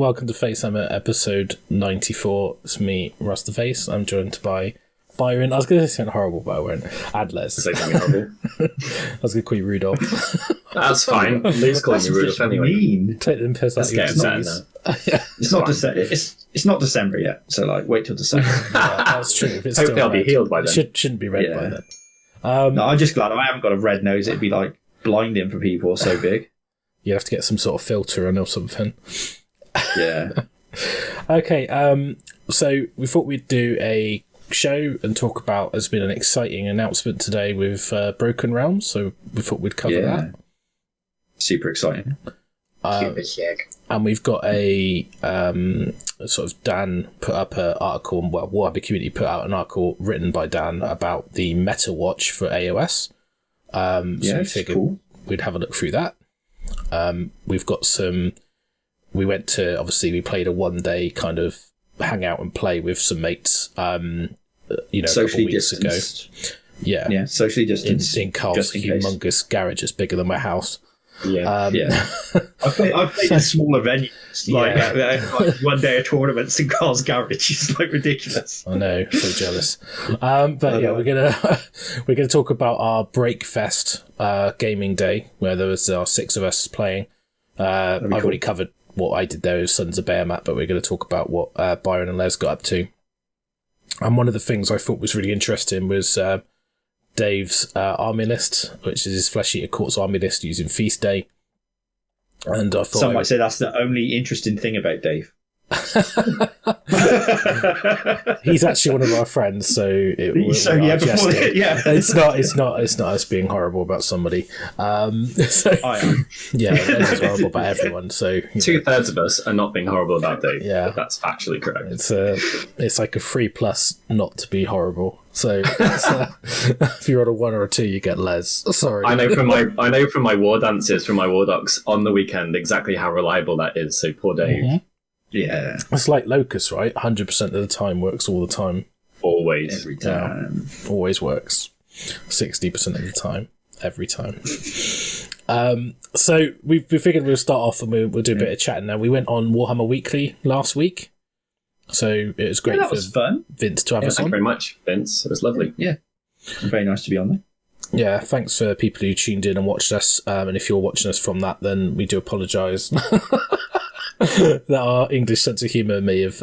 welcome to FaceHAMMER episode 94. It's me, Russ the Face. I'm joined by Byron. I was going to say something horrible, but I won't. And Lez. Say something horrible. I was going to call you Rudolph. That's fine. Lee's calling me Rudolph anyway. Mean. Take them piss out of your now. It's not December. It's not December yet, so like wait till December. Yeah, that's true. If it's Hopefully still I'll be red. healed by then. Shouldn't be red by then. No, I'm just glad I haven't got a red nose. It'd be like blinding for people. So big. You have to get some sort of filter on or something. Yeah. Okay, so we thought we'd do a show and talk about, there's been an exciting announcement today with Broken Realms, so we thought we'd cover that. Super exciting. And we've got a sort of Dan put up an article, well, Warhammer community put out an article written by Dan about the Metawatch for AoS. So we figured we'd have a look through that. We've got some. We went to, obviously, we played a 1 day kind of hang out and play with some mates. A couple weeks ago. Yeah, socially distanced in Carl's humongous garage. It's bigger than my house. Yeah, I've played in smaller venues, like 1 day of tournaments in Carl's garage. It's like ridiculous. I know, so jealous. We're gonna talk about our Breakfest gaming day where there was 6 of us playing. I've already covered what I did there with Sons of Behemat, but we're going to talk about what Byron and Les got up to. And one of the things I thought was really interesting was Dave's army list, which is his Flesh Eater Court's army list using Feast Day. And I thought some might say that's the only interesting thing about Dave. He's actually one of our friends, so it's not us being horrible about somebody. I am. Yeah, it's horrible about everyone. So 2/3 of us are not being horrible about Dave. Yeah, that's factually correct. It's like a 3+ not to be horrible. So if you're on a 1 or a 2, you get Les. Sorry. I know from my war dances, from my war docs on the weekend, exactly how reliable that is. So poor Dave. Mm-hmm. Yeah, it's like Locust, right? 100% of the time works all the time. Always, every time, always works. 60% of the time, every time. So we figured we'll start off and we'll do a bit of chatting. Now we went on Warhammer Weekly last week, so it was great. That was fun. Vince to have us on. Thank you very much, Vince. It was lovely. Yeah, very nice to be on there. Yeah, thanks for people who tuned in and watched us. And if you're watching us from that, then we do apologise. That our English sense of humour may have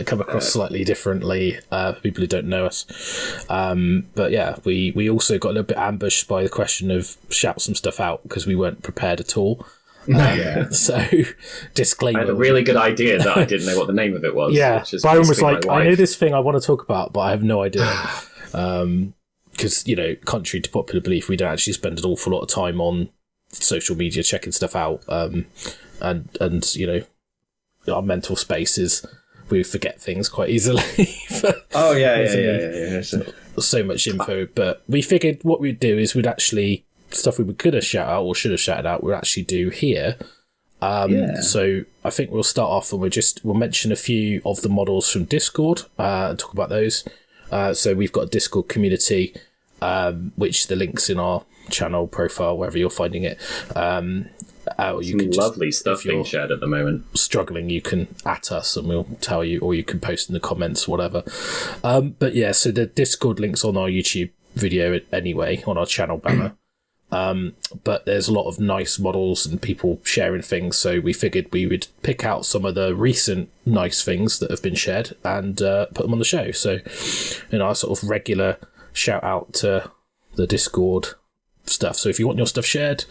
come across slightly differently for people who don't know us. But yeah, we also got a little bit ambushed by the question of shout some stuff out because we weren't prepared at all. So, disclaimer. I had a really good idea that I didn't know what the name of it was. Yeah, Byron was like, I know this thing I want to talk about, but I have no idea. Because, contrary to popular belief, we don't actually spend an awful lot of time on social media checking stuff out. And our mental spaces, we forget things quite easily. So much info, but we figured what we'd do is we'd actually stuff we could have shouted out or should have shouted out. We'll actually do here. So I think we'll start off and we'll mention a few of the models from Discord and talk about those. So we've got a Discord community, which the link's in our channel profile wherever you're finding it. You can lovely stuff being shared at the moment. Struggling, you can at us and we'll tell you, or you can post in the comments, whatever. But yeah, so the Discord link's on our YouTube video anyway, on our channel banner. But there's a lot of nice models and people sharing things, so we figured we would pick out some of the recent nice things that have been shared and put them on the show. So, our sort of regular shout out to the Discord stuff. So if you want your stuff shared,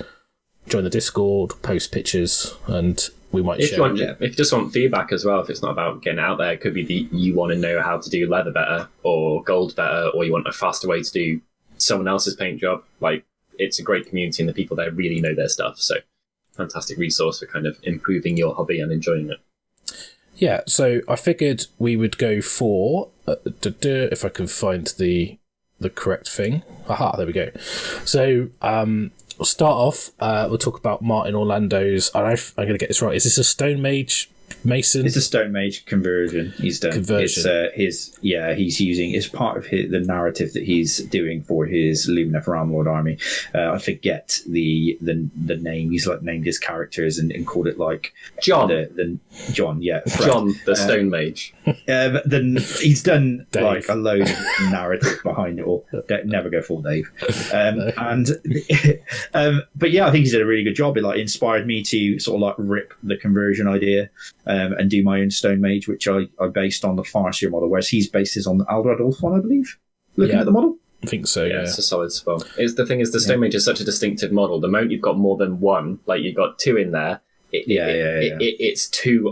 join the Discord, post pictures, and we might share it. If you just want feedback as well, if it's not about getting out there, it could be you want to know how to do leather better or gold better, or you want a faster way to do someone else's paint job. Like, it's a great community and the people there really know their stuff. So fantastic resource for kind of improving your hobby and enjoying it. Yeah, so I figured we would go for, if I can find the correct thing. Aha, there we go. So, we'll start off, we'll talk about Martin Orlando's, I'm going to get this right, is this a Stone Mage Mason. It's a Stone Mage conversion he's done. Conversion. He's using it's part of the narrative that he's doing for his Lumineth Realmlord army. I forget the name. He's like named his characters and called it like John. John, yeah, Fred. John the Stone Mage. Then he's done Dave. like a load of narrative behind it all. Never go full Dave. No. And but yeah, I think he's did a really good job. It like inspired me to sort of like rip the conversion idea and do my own Stone Mage, which I based on the Farseer model, whereas he's based his on the Aldrad Ulf one, I believe. Looking at the model. I think so, yeah. It's a solid spell. The thing is, the Stone Mage is such a distinctive model. The moment you've got more than one, like you've got two in there, it's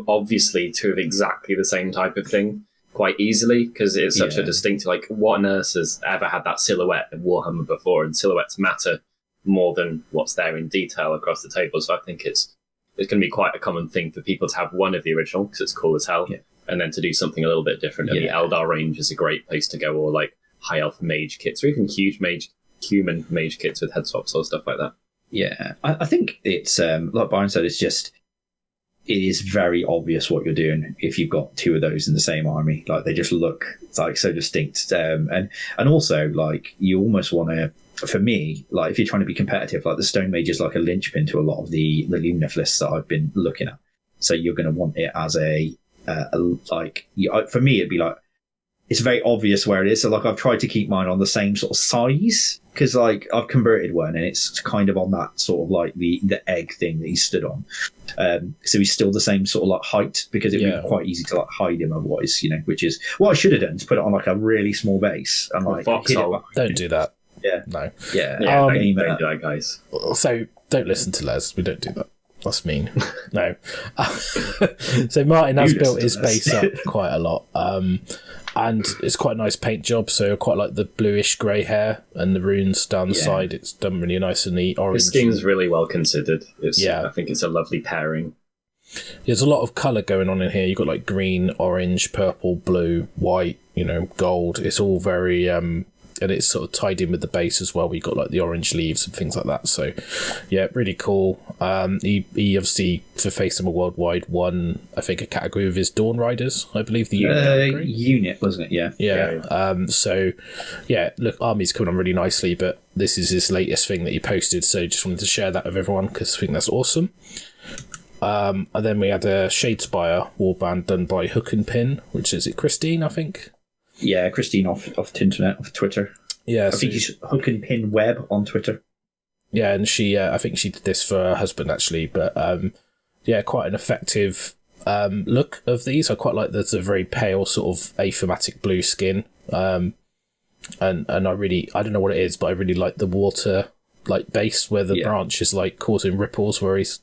obviously two of exactly the same type of thing quite easily, because it's such a distinct, like, what on earth has ever had that silhouette of Warhammer before? And silhouettes matter more than what's there in detail across the table. So I think it's going to be quite a common thing for people to have one of the original, because it's cool as hell, and then to do something a little bit different. And the Eldar range is a great place to go, or like high elf mage kits, or even human mage kits with head swaps or stuff like that. Yeah, I think it's like Byron said, it is very obvious what you're doing if you've got two of those in the same army. Like they just look like so distinct, and also like you almost want to. For me, like if you're trying to be competitive, like the Stone Mage is like a linchpin to a lot of the Lumineth lists that I've been looking at. So you're going to want it as for me, it'd be like, it's very obvious where it is. So like I've tried to keep mine on the same sort of size, because like I've converted one and it's kind of on that sort of like the egg thing that he stood on. So he's still the same sort of like height, because it would be quite easy to like hide him otherwise, which is what I should have done, to put it on like a really small base and like hit it. Don't do that. Yeah. No. Yeah. Don't do that, guys. So don't listen to Les. We don't do that. That's mean. No. So Martin has built his base up quite a lot. And it's quite a nice paint job. So I quite like the bluish grey hair and the runes down the side. It's done really nice and neat. Orange. The scheme's really well considered. I think it's a lovely pairing. There's a lot of colour going on in here. You've got like green, orange, purple, blue, white, gold. It's all very... and it's sort of tied in with the base as well. We've got like the orange leaves and things like that. So, yeah, really cool. He obviously, for FACEHAMMER Worldwide, won, I think, a category with his Dawn Riders, I believe. The unit, wasn't it? Yeah. Yeah. So, yeah, look, Armies coming on really nicely, but this is his latest thing that he posted. So just wanted to share that with everyone because I think that's awesome. And then we had a Shadespire warband done by Hook and Pin, which is it Christine, I think? Yeah, Christine off Tinternet, off Twitter. Yeah, I think she's Hook and Pin Web on Twitter. Yeah, and she, I think she did this for her husband actually, but yeah, quite an effective look of these. I quite like the very pale sort of athematic blue skin, and I don't know what it is, but I really like the water like base where the branch is like causing ripples where he's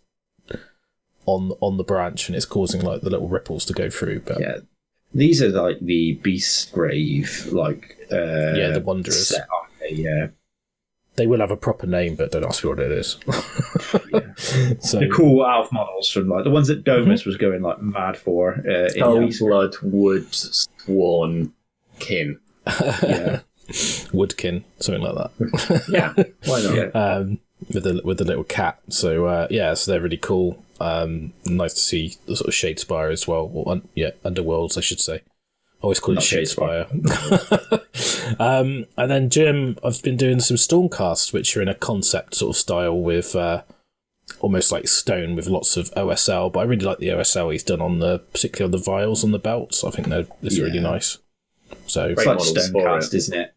on the branch and it's causing like the little ripples to go through. But yeah. These are like the Beast Grave, like the Wanderers. Set, yeah, they will have a proper name, but don't ask me what it is. So the cool Alf models from like the ones that Domus was going like mad for. Blood Wood Sworn Kin. Yeah, Woodkin, something like that. Yeah, why not? Yeah. With the little cat. So so they're really cool. Nice to see the sort of Shadespire as well. Or, Underworlds, I should say. I always call it Shadespire. And then Jim, I've been doing some Stormcasts, which are in a concept sort of style with almost like stone with lots of OSL. But I really like the OSL he's done particularly on the vials on the belts. I think it's really nice. So it's like Stonecast, isn't it?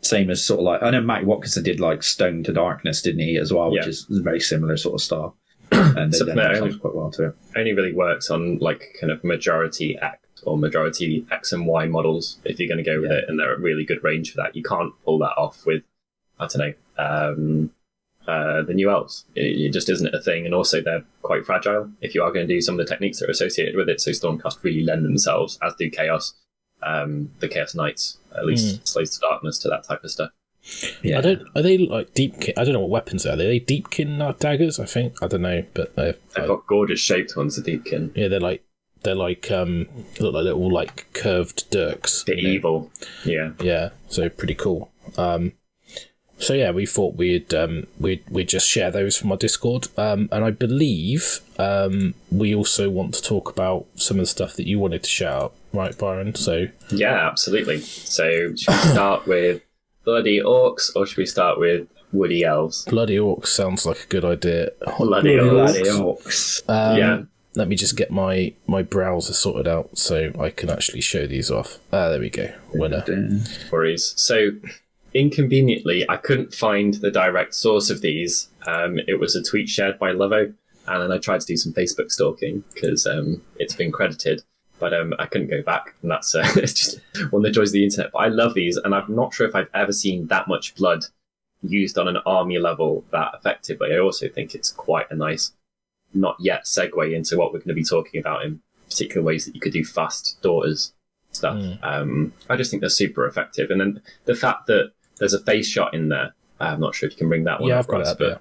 Same as sort of like I know Matt Watkinson did like Stone to Darkness, didn't he, as well, which is a very similar sort of style. And something that quite well to it. Only really works on like kind of majority X or majority X and Y models if you're going to go with it, and they're a really good range for that. You can't pull that off with the new elves. It just isn't a thing, and also they're quite fragile if you are going to do some of the techniques that are associated with it. So Stormcast really lend themselves, as do Chaos. The Chaos Knights at least Slaves to Darkness to that type of stuff. Yeah. Are they like deepkin? I don't know what weapons they are. Are they deepkin daggers? I think I don't know, but they've got gorgeous shaped ones. The deepkin. Yeah, they look like little like curved dirks. The evil. Yeah. Yeah. So pretty cool. So yeah, we thought we'd just share those from our Discord, and I believe we also want to talk about some of the stuff that you wanted to shout out, right, Byron? So yeah, absolutely. So should we start with bloody orcs, or should we start with woody elves? Bloody orcs sounds like a good idea. Bloody orcs. Yeah. Let me just get my browser sorted out so I can actually show these off. There we go. Winner. Worries. So, inconveniently, I couldn't find the direct source of these. It was a tweet shared by Levo, and then I tried to do some Facebook stalking because it's been credited, but I couldn't go back. And that's it's just one of the joys of the internet. But I love these, and I'm not sure if I've ever seen that much blood used on an army level that effectively. I also think it's quite a nice, not yet segue into what we're going to be talking about in particular ways that you could do fast daughters stuff. I just think they're super effective. And then the fact that there's a face shot in there, I'm not sure if you can bring that one up. I've got it up there.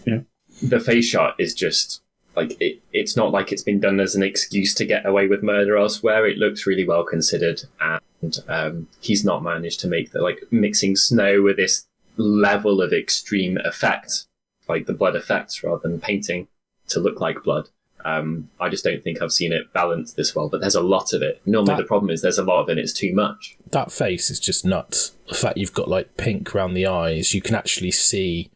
Yeah. The face shot is just like, it's not like it's been done as an excuse to get away with murder elsewhere. It looks really well considered. And he's not managed to make the, like, mixing snow with this level of extreme effect, like the blood effects rather than painting to look like blood. I just don't think I've seen it balanced this well, but there's a lot of it. Normally the problem is there's a lot of it and it's too much. That face is just nuts. The fact you've got like pink around the eyes, you can actually see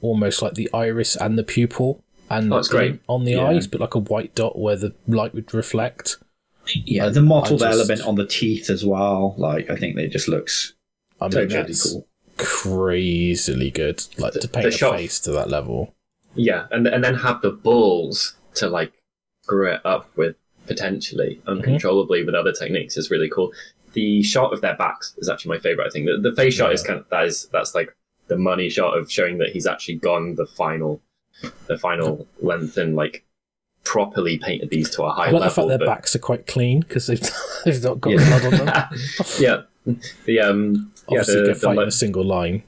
almost like the iris and the pupil and that's great on the eyes, but like a white dot where the light would reflect. Yeah, the mottled element on the teeth as well. Like, I think it just looks totally cool. Crazily good. Like, to paint a face to that level. Yeah, and then have the balls to like screw it up with potentially uncontrollably with other techniques is really cool. The shot of their backs is actually my favorite. I think the face shot is that's like the money shot of showing that he's actually gone the final length and like properly painted these to a high level. The fact their backs are quite clean because they've not got blood on them. Yeah. Obviously, they're fighting a single line.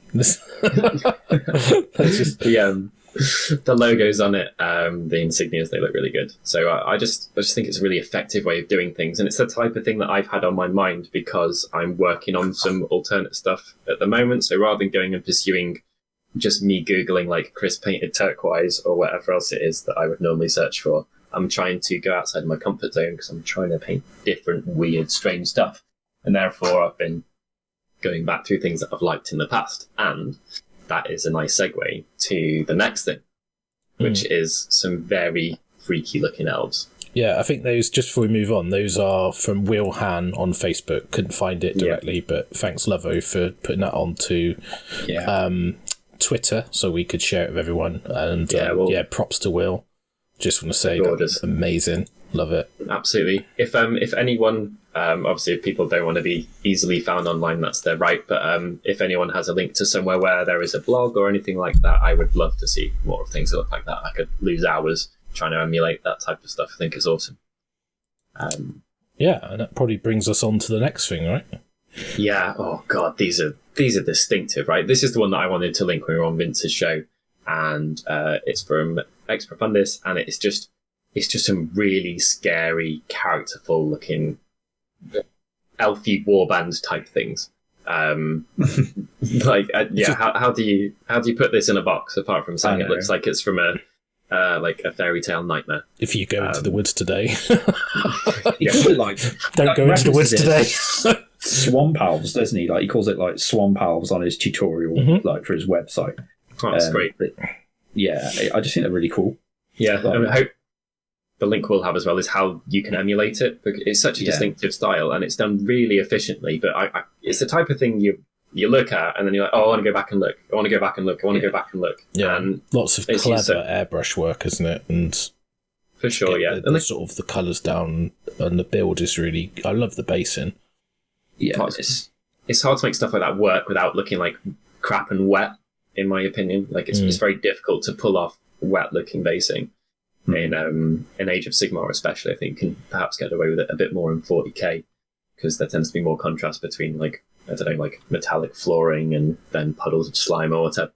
The logos on it, the insignias, they look really good. So I just think it's a really effective way of doing things, and it's the type of thing that I've had on my mind because I'm working on some alternate stuff at the moment. So rather than going and pursuing just me Googling like crisp painted turquoise or whatever else it is that I would normally search for, I'm trying to go outside of my comfort zone because I'm trying to paint different, weird, strange stuff. And therefore I've been going back through things that I've liked in the past. And that is a nice segue to the next thing, which is some very freaky looking elves. Yeah, I think those, just before we move on, those are from Will Han on Facebook. Couldn't find it directly, but thanks, Levo, for putting that onto Twitter so we could share it with everyone. And props to Will. Just want to say that's amazing. Love it. Absolutely. If anyone, obviously if people don't want to be easily found online, that's their right. But if anyone has a link to somewhere where there is a blog or anything like that, I would love to see more of things that look like that. I could lose hours trying to emulate that type of stuff. I think it's awesome. And that probably brings us on to the next thing, right? Yeah. Oh God, these are distinctive, right? This is the one that I wanted to link when we were on Vince's show, and it's from Ex Profundis, and it's just some really scary, characterful looking elfy warband type things. How do you put this in a box apart from saying it looks like it's from a fairy tale nightmare? If you go into the woods today, don't go into the woods today. Swamp elves, doesn't he? Like, he calls it like swamp elves on his tutorial, like for his website. Oh, that's great. I just think they're really cool. Yeah, I hope the link we'll have as well is how you can emulate it. It's such a distinctive style, and it's done really efficiently. But it's the type of thing you look at, and then you're like, oh, I want to go back and look. I want to go back and look. I want to go back and look. Yeah, and lots of clever airbrush work, isn't it? And for sure, the sort of the colours down, and the build is really. I love the basing. Yeah, it's hard to make stuff like that work without looking like crap and wet. In my opinion, like it's very difficult to pull off wet looking basing. In Age of Sigmar especially, I think can perhaps get away with it a bit more in 40k because there tends to be more contrast between like metallic flooring and then puddles of slime or whatever.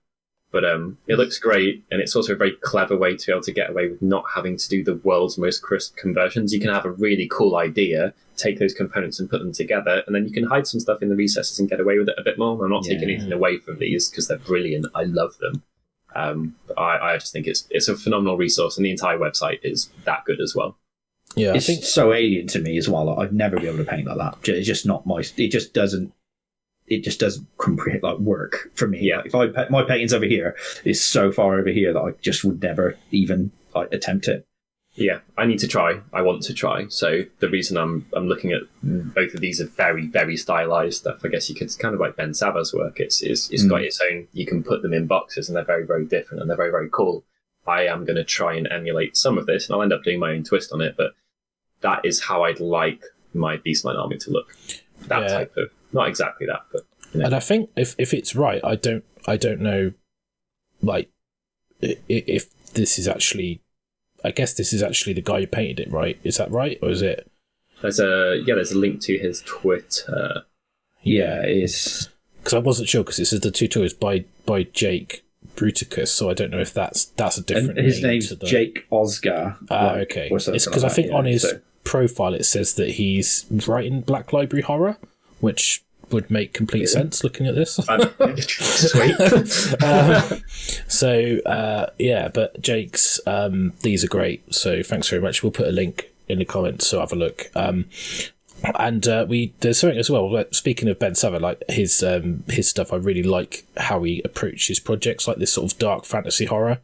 But it looks great, and it's also a very clever way to be able to get away with not having to do the world's most crisp conversions. You can have a really cool idea, take those components and put them together, and then you can hide some stuff in the recesses and get away with it a bit more. I'm not taking anything away from these because they're brilliant. I love them. I just think it's a phenomenal resource, and the entire website is that good as well. Yeah, I think so alien to me as well. Like, I'd never be able to paint like that. It's just not my. It just doesn't work for me. Yeah. If my paintings over here is so far over here that I just would never even attempt it. Yeah, I need to try. I want to try. So the reason I'm looking at both of these are very, very stylized stuff. I guess you could kind of like Ben Saba's work. It's got its own. You can put them in boxes, and they're very, very different, and they're very, very cool. I am going to try and emulate some of this, and I'll end up doing my own twist on it. But that is how I'd like my Beastmine army to look. That type of, not exactly that, but. You know. And I think if it's right, I don't know, like, if this is actually, I guess this is actually the guy who painted it, right? Is that right, or is it? There's a link to his Twitter. Yeah, it is. Because I wasn't sure, because it says the tutorial is by Jake Bruticus, so I don't know if that's a different. And his name name's Jake Osgar. Okay. It's because I think on his profile it says that he's writing Black Library horror, which would make complete sense looking at this. Sweet. But Jake's, these are great, so thanks very much. We'll put a link in the comments, so have a look. There's something as well, speaking of Ben Sava, like his stuff, I really like how he approaches projects like this sort of dark fantasy horror.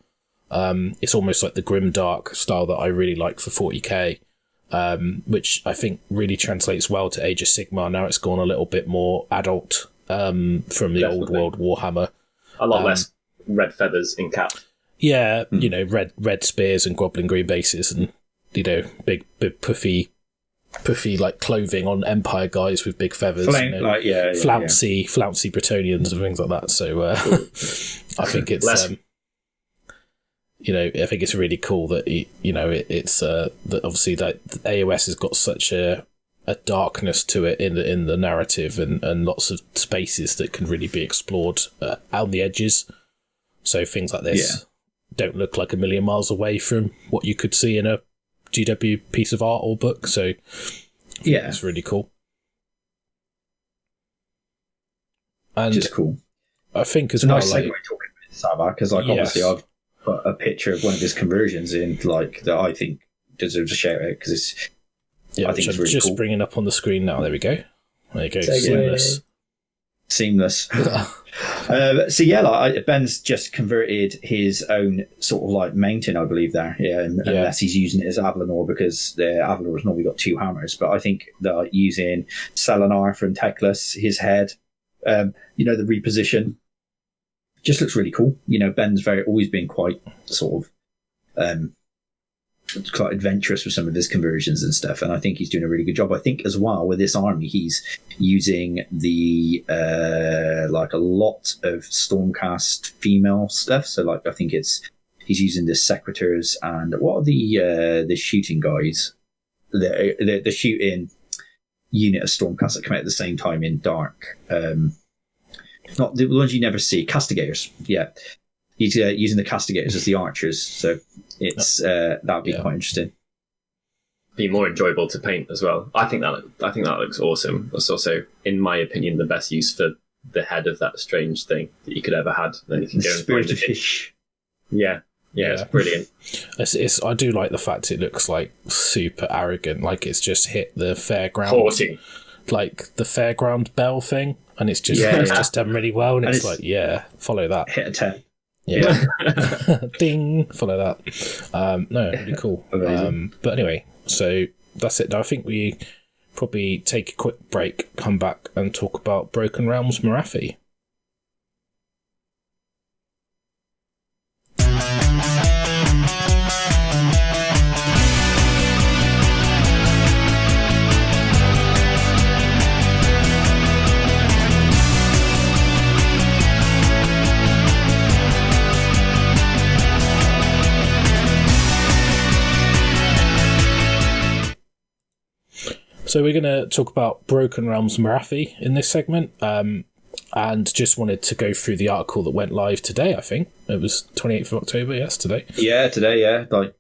It's almost like the grim dark style that I really like for 40k. Which I think really translates well to Age of Sigmar. Now it's gone a little bit more adult from the old world Warhammer. A lot less red feathers in cap. Yeah, red spears and goblin green bases, and big puffy like clothing on Empire guys with big feathers. Flouncy Bretonnians and things like that. So I think it's. I think it's really cool that it's that obviously that AoS has got such a darkness to it in the narrative, and lots of spaces that can really be explored out the edges. So things like this don't look like a million miles away from what you could see in a GW piece of art or book. So it's really cool. And just cool. I think as it's well, a nice segue talking with Saba, because obviously I've put a picture of one of his conversions in, that I think deserves a shout out, because it's. Yeah, I think it's really just cool. Bringing up on the screen now. There we go. There you go. Seamless. Ben's just converted his own sort of like mountain, I believe there. Unless he's using it as Avalanor, because the Avalanor has normally got two hammers. But I think that using Selenar from Teclis, his head, the reposition. Just looks really cool. Ben's always been quite sort of quite adventurous with some of his conversions and stuff, and I think he's doing a really good job. I think as well with this army, he's using the a lot of Stormcast female stuff. So I think he's using the Secretors and what are the shooting guys, the shooting unit of Stormcast that come out at the same time in Dark. Not the ones you never see, Castigators. Yeah, he's using the Castigators as the archers, so it's that'd be quite interesting. Be more enjoyable to paint as well. I think that looks awesome. That's also, in my opinion, the best use for the head of that strange thing that you could ever had. Then you can go and Spirit of Fish. Yeah, it's brilliant. I do like the fact it looks like super arrogant, like it's just hit the fairground. Haughty. Like the fairground bell thing, and it's just done really well, and it's like, follow that. Hit a 10. Yeah. Ding, follow that. Really cool. But anyway, so that's it. Now I think we probably take a quick break, come back and talk about Broken Realms Morathi. So we're going to talk about Broken Realms Morathi in this segment. and just wanted to go through the article that went live today. I think it was 28th of October. Yes, today. Yeah, today. Yeah, like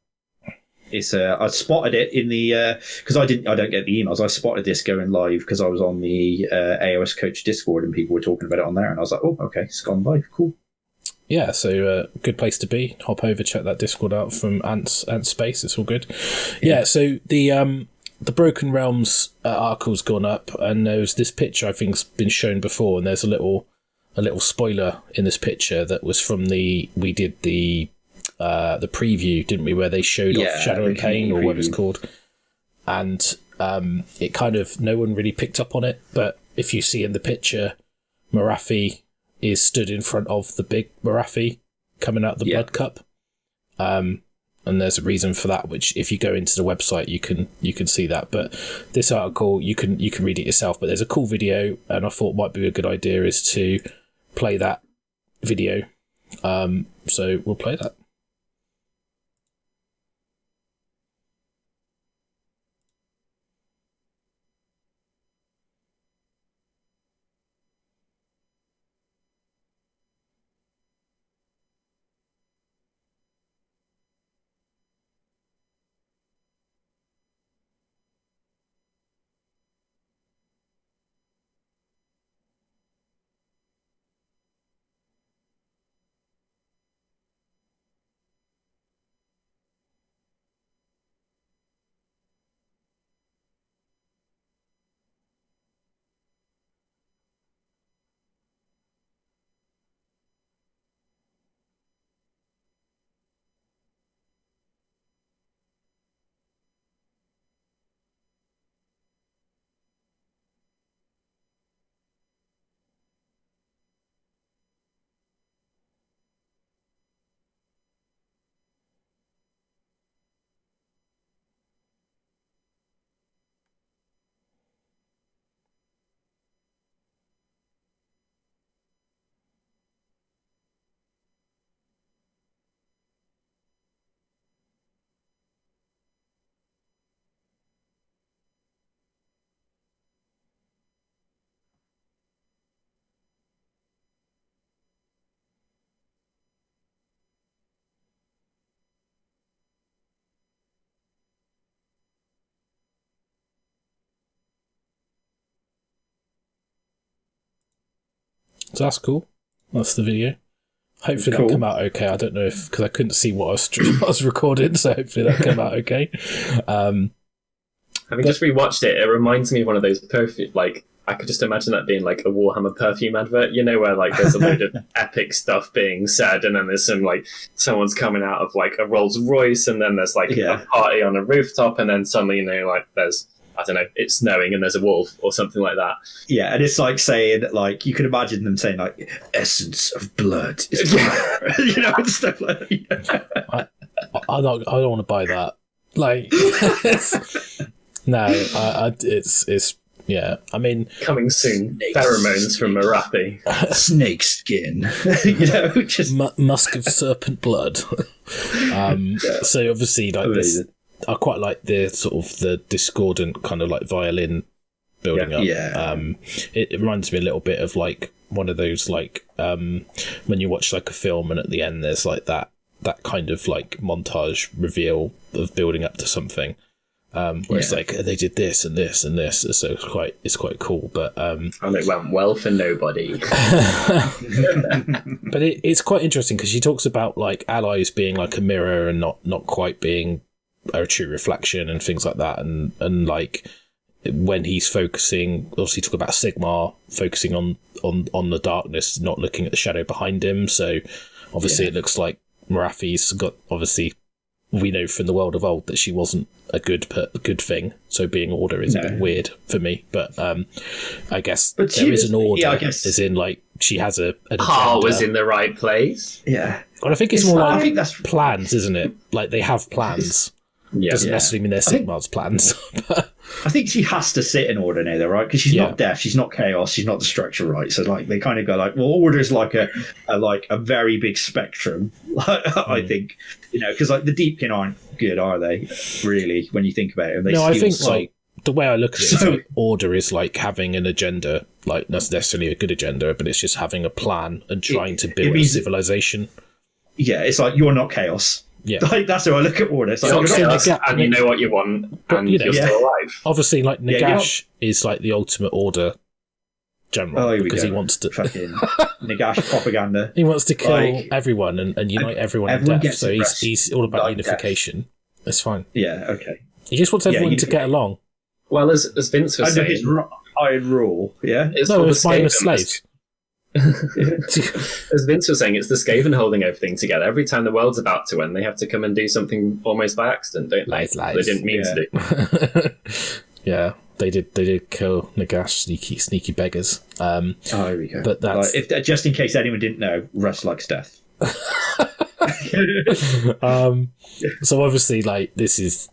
it's. I spotted it in the because I don't get the emails. I spotted this going live because I was on the AoS Coach Discord and people were talking about it on there, and I was like, oh, okay, it's gone live. Cool. Yeah, so good place to be. Hop over, check that Discord out from Ant Space. It's all good. Yeah, so the Broken Realms article's gone up, and there's this picture I think's been shown before, and there's a little spoiler in this picture that was from we did the preview, didn't we, where they showed off Shadow and Pain, or what it's called, and it kind of, no one really picked up on it, but if you see in the picture, Morathi is stood in front of the big Morathi coming out the blood cup. And there's a reason for that, which if you go into the website, you can see that. But this article, you can read it yourself. But there's a cool video, and I thought might be a good idea is to play that video. So we'll play that. So that's cool. That's the video. Hopefully that'll come out okay. I don't know if, because I couldn't see what I was recording, so hopefully that'll come out okay. Having just rewatched it, it reminds me of one of those perfume, like, I could just imagine that being like a Warhammer perfume advert, you know, where like there's a load of epic stuff being said, and then there's some like someone's coming out of like a Rolls Royce, and then there's like a party on a rooftop, and then suddenly, you know, like there's, I don't know, it's snowing and there's a wolf or something like that. Yeah, and it's like saying, like, you can imagine them saying, like, essence of blood is fire, you know, and stuff like that. I don't want to buy that. Like, no, it's yeah. I mean, coming soon. Pheromones from Morathi. Snake skin, you know, just musk of serpent blood. So obviously, like this. I quite like the sort of the discordant kind of like violin building up. Yeah. It reminds me a little bit of like one of those like when you watch like a film and at the end there's like that kind of like montage reveal of building up to something. Where it's like they did this and this and this, so it's quite cool. But and it went well for nobody. But it's quite interesting because she talks about like allies being like a mirror and not quite being a true reflection and things like that, and like when he's focusing, obviously talk about Sigmar focusing on the darkness, not looking at the shadow behind him. So obviously it looks like Morathi's got, obviously we know from the world of old that she wasn't a good thing, so being order is a bit weird for me, but I guess there is an order, as in like she has an heart was in the right place. But I think it's more like, I think that's plans, isn't it? Like they have plans. Doesn't necessarily mean they're Sigmar's plans. I think she has to sit in order now, though, right? Because she's not death, she's not chaos, she's not destruction, right? So like they kind of go like, well, order is like a very big spectrum. I think, you know, because like the Deepkin aren't good, are they? Really, when you think about it, I think like the way I look at it is like order is like having an agenda, like not necessarily a good agenda, but it's just having a plan and trying to build a civilization. Yeah, it's like you're not chaos. Yeah, like that's how I look at order. It's like you're not chaos, and you know what you want, and you're still alive. Obviously, like Nagash is like the ultimate order general because he wants to fucking Nagash propaganda. He wants to kill everyone and unite everyone in death. So he's all about unification. Death. It's fine. Yeah, okay. He just wants everyone to get along. Well, as Vince was saying, his iron rule. Yeah, it's mindless slaves. As Vince was saying, it's the Skaven holding everything together. Every time the world's about to end, they have to come and do something almost by accident, don't they? Lies. They didn't mean to do. Yeah, they did kill Nagash, sneaky beggars. Here we go. But that's if just in case anyone didn't know, Russ likes death. So obviously, like this is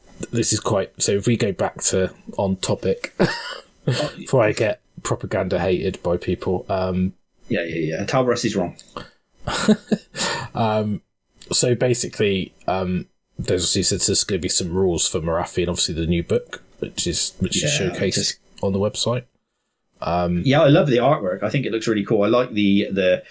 quite. So if we go back to on topic, before I get propaganda hated by people. Yeah. Tell Russ he's wrong. So basically, there's going to be some rules for Morathi, and obviously the new book, which is showcased on the website. I love the artwork. I think it looks really cool. I like the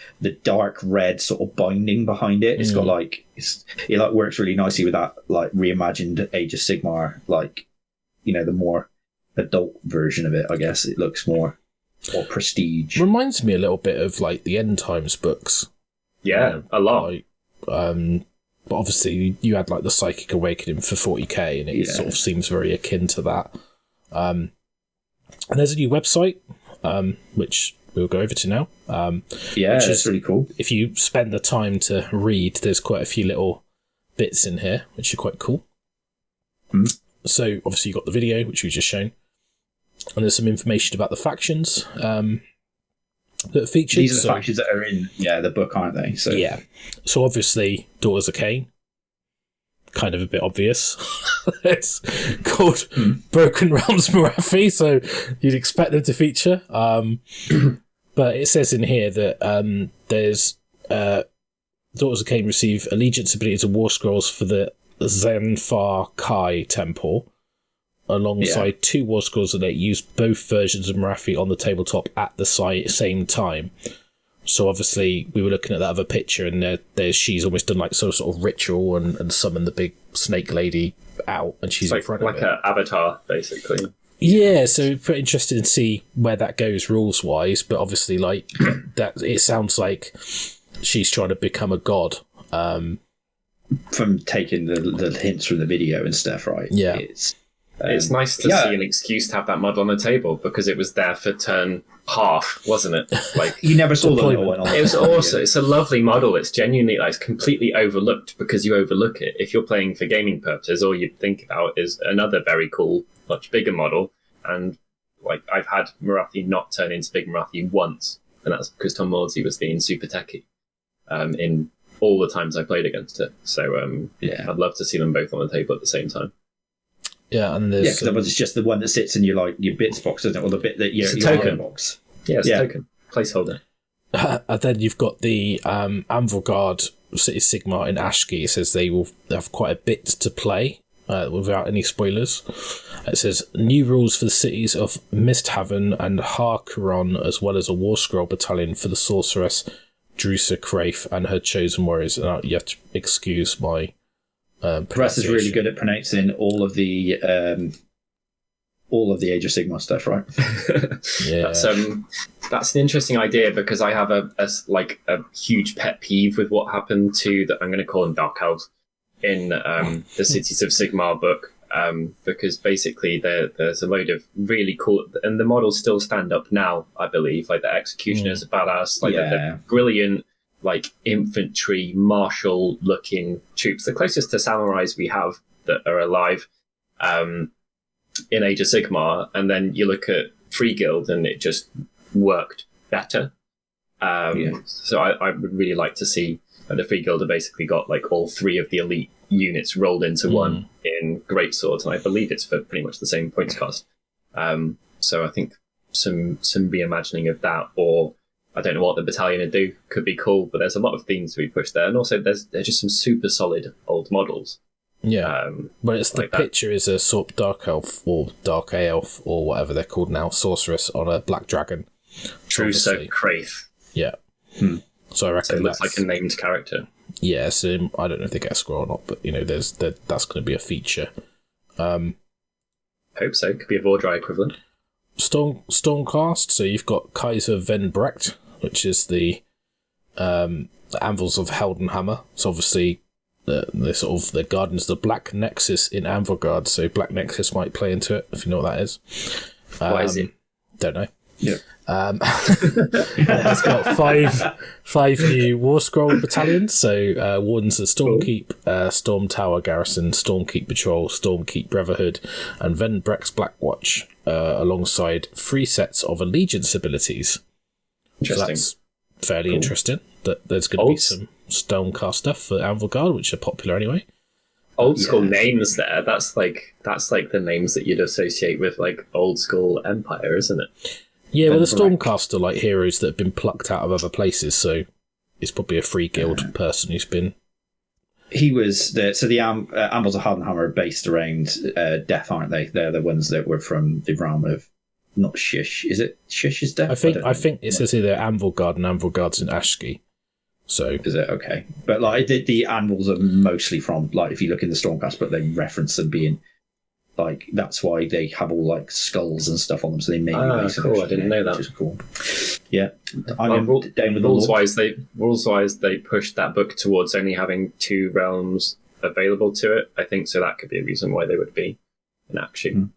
dark red sort of binding behind it. It's got it works really nicely with that like reimagined Age of Sigmar, like the more adult version of it. I guess it looks more prestige. Reminds me a little bit of like the End Times books. Yeah, a lot. Like, but obviously you had like the Psychic Awakening for 40k, and it sort of seems very akin to that. And there's a new website, which we'll go over to now. Which is really cool. If you spend the time to read, there's quite a few little bits in here, which are quite cool. So obviously you've got the video, which we've just shown. And there's some information about the factions that are featured. These are the factions that are in the book, aren't they? So So obviously, Daughters of Cain, kind of a bit obvious. It's called Broken Realms Morathi, so you'd expect them to feature. But it says in here that there's Daughters of Cain receive allegiance abilities and war scrolls for the Zenfar Kai Temple, alongside 2 war scrolls that use both versions of Morathi on the tabletop at the same time. So obviously we were looking at that other picture, and she's almost done like sort of ritual and summoned the big snake lady out, and she's in front of it. Like an avatar, basically. Yeah, so pretty interested to see where that goes rules wise, but obviously like that it sounds like she's trying to become a god. From taking the hints from the video and stuff, right? Yeah. It's nice to see an excuse to have that mod on the table, because it was there for turn half, wasn't it? Like you never saw the little one on. It was also it's a lovely model. It's genuinely it's completely overlooked because you overlook it. If you're playing for gaming purposes, all you'd think about is another very cool, much bigger model. And like I've had Morathi not turn into big Morathi once, and that's because Tom Maudsley was being super techy in all the times I played against it. So I'd love to see them both on the table at the same time. Yeah, and there's because otherwise it's just the one that sits in your bits box, isn't it? Or the bit that your token box. Yeah, it's a token placeholder. And then you've got the Anvil Guard City Sigmar in Ashki. It says they will have quite a bit to play without any spoilers. It says new rules for the cities of Misthaven and Harkoron, as well as a War Scroll battalion for the sorceress Drusa Crafe and her chosen warriors. And you have to excuse my Russ is really good at pronouncing all of the Age of Sigmar stuff, right? That's an interesting idea, because I have a huge pet peeve with what happened to I'm going to call them Dark Elves in the Cities of Sigmar book, because basically there's a load of really cool, and the models still stand up now, I believe. Like the executioners are badass, they're brilliant. Like infantry, martial looking troops, the closest to samurais we have that are alive in Age of Sigmar. And then you look at Free Guild and it just worked better. So I would really like to see the Free Guild have basically got like all 3 of the elite units rolled into one in Great Swords, and I believe it's for pretty much the same points cost. So I think some reimagining of that, or I don't know what the battalion would do, could be cool, but there's a lot of themes to be pushed there. And also, there's just some super solid old models. Yeah, but it's the like that. picture is a sort of dark elf or dark elf or whatever they're called now, sorceress on a black dragon. True, so Obviously. Kraith. Yeah. So I reckon So it looks that's like a named character. yeah. So I don't know if they get a score or not, but that's going to be a feature. Hope so. Could be a Vordry equivalent. Stormcast. So you've got Kaiser Venbrecht, which is the Anvils of Heldenhammer. So obviously the sort of the Guardians of the Black Nexus in Anvilgard. So Black Nexus might play into it if you know what that is. What is it? Don't know. Yeah. It's got five new War Scroll battalions. So Wardens of Stormkeep, Storm Tower Garrison, Stormkeep Patrol, Stormkeep Brotherhood, and Venbrecht's Blackwatch, alongside 3 sets of allegiance abilities. Interesting. So that's fairly interesting. That there's going to be some Stormcast stuff for Anvilgard, which are popular anyway. Old school names there. That's like the names that you'd associate with like old school Empire, isn't it? Yeah, well, the Stormcast are like heroes that have been plucked out of other places, so it's probably a free guild person who's been. He was the Ambles of Hardenhammer are based around Death, aren't they? They're the ones that were from the realm of not Shish. Is it Shish's Death? I think it says here they're Anvilgard, and Anvilgard's in Ashki. So is it okay? But like the Anvils are mostly from like if you look in the Stormcast, but they reference them being. Like that's why they have all like skulls and stuff on them, so they make cool. I didn't know that. Which is cool. Yeah, rules wise, they pushed that book towards only having 2 realms available to it. I think so. That could be a reason why they would be in action.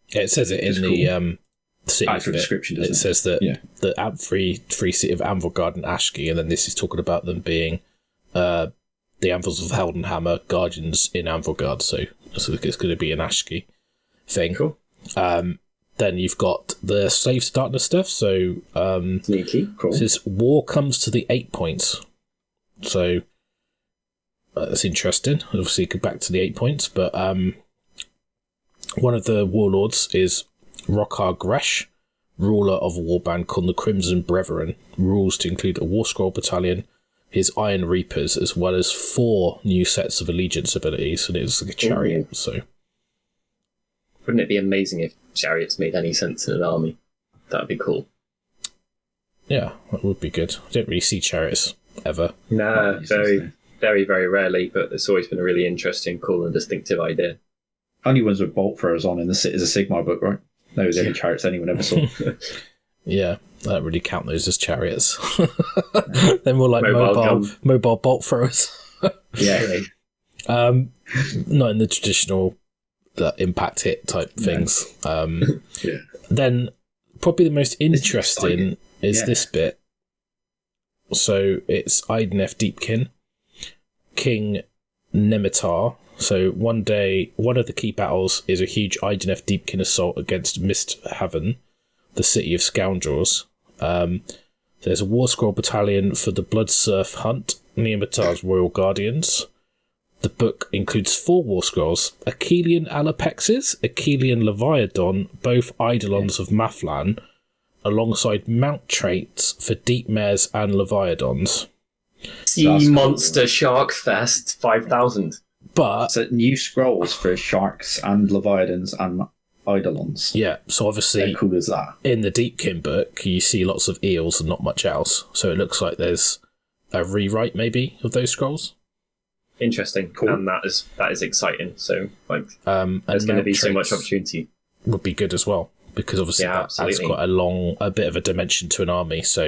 Yeah, it says it in the city description. It says that the free city of Anvilgard and Ashki, and then this is talking about them being the Anvils of Heldenhammer Guardians in Anvilgard. So it's going to be an Ashki thing. Cool. Then you've got the Slaves to Darkness stuff. So sneaky. Cool. This is War comes to the 8 points. So that's interesting. Obviously, go back to the 8 points, but one of the warlords is Rokhar Gresh, ruler of a warband called the Crimson Brethren. Rules to include a War Scroll battalion, his Iron Reapers, as well as 4 new sets of allegiance abilities, and it's like a chariot. So, wouldn't it be amazing if chariots made any sense in an army? That would be cool. Yeah, that would be good. I don't really see chariots ever. Nah, very, very, very rarely. But it's always been a really interesting, cool, and distinctive idea. Only ones with bolt throwers on in the is a Sigmar book, right? No, the only chariots anyone ever saw. Yeah, I don't really count those as chariots. They're more like mobile bolt throwers. Yeah. Not in the traditional impact hit type things. Then probably the most interesting is this bit. So it's Idenef Deepkin, King Nemitar. So one day, one of the key battles is a huge Idenef Deepkin assault against Misthaven, the city of scoundrels. There's a War Scroll battalion for the Bloodsurf Hunt, Nemitar's Royal Guardians. The book includes 4 War Scrolls, Achillean Alapexes, Achillean Leviathan, both Eidolons of Mathlan, alongside mount traits for Deep Mares and Leviathans. Sea Monster Shark Fest 5000. But so new scrolls for sharks and leviathans and eidolons. Yeah, so obviously how cool is that? In the Deepkin book, you see lots of eels and not much else. So it looks like there's a rewrite maybe of those scrolls. Interesting, cool. And that is exciting. So like, there's going to be so much opportunity. Would be good as well because obviously that adds quite a bit of a dimension to an army. So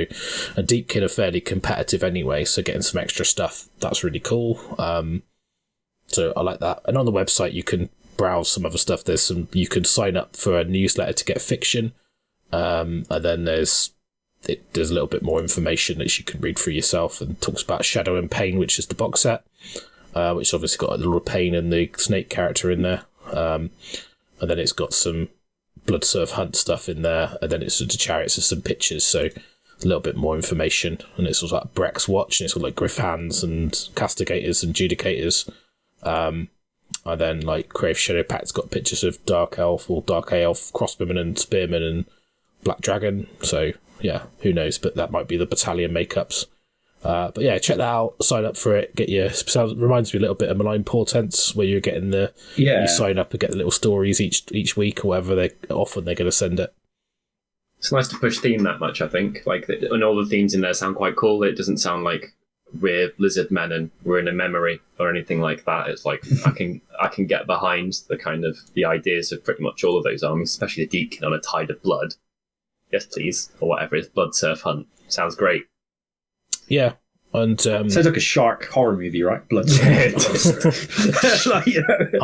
a Deepkin are fairly competitive anyway. So getting some extra stuff, that's really cool. So I like that. And on the website, you can browse some other stuff. You can sign up for a newsletter to get fiction. And then there's a little bit more information that you can read for yourself and talks about Shadow and Pain, which is the box set, which obviously got a little Pain and the Snake character in there. And then it's got some Bloodsurf Hunt stuff in there. And then it's the chariots and some pictures. So a little bit more information. And it's also like Breck's Watch, and it's got like Griffhands and Castigators and Judicators. And then like Crave Shadow Pact's got pictures of Dark Elf or Dark Elf, Crossbowmen and Spearmen and Black Dragon. So yeah, who knows? But that might be the battalion makeups. But yeah, check that out. Sign up for it. Get your reminds me a little bit of Malign Portents, where you're getting you sign up and get the little stories each week or whatever they're going to send it. It's nice to push theme that much, I think. Like, and all the themes in there sound quite cool. It doesn't sound like we're lizard men and we're in a memory or anything like that. It's like I can get behind the ideas of pretty much all of those armies, especially the Deepkin on a Tide of Blood. Yes, please, or whatever it is. Blood Surf Hunt sounds great. Yeah. And sounds like a shark horror movie, right? Blood. I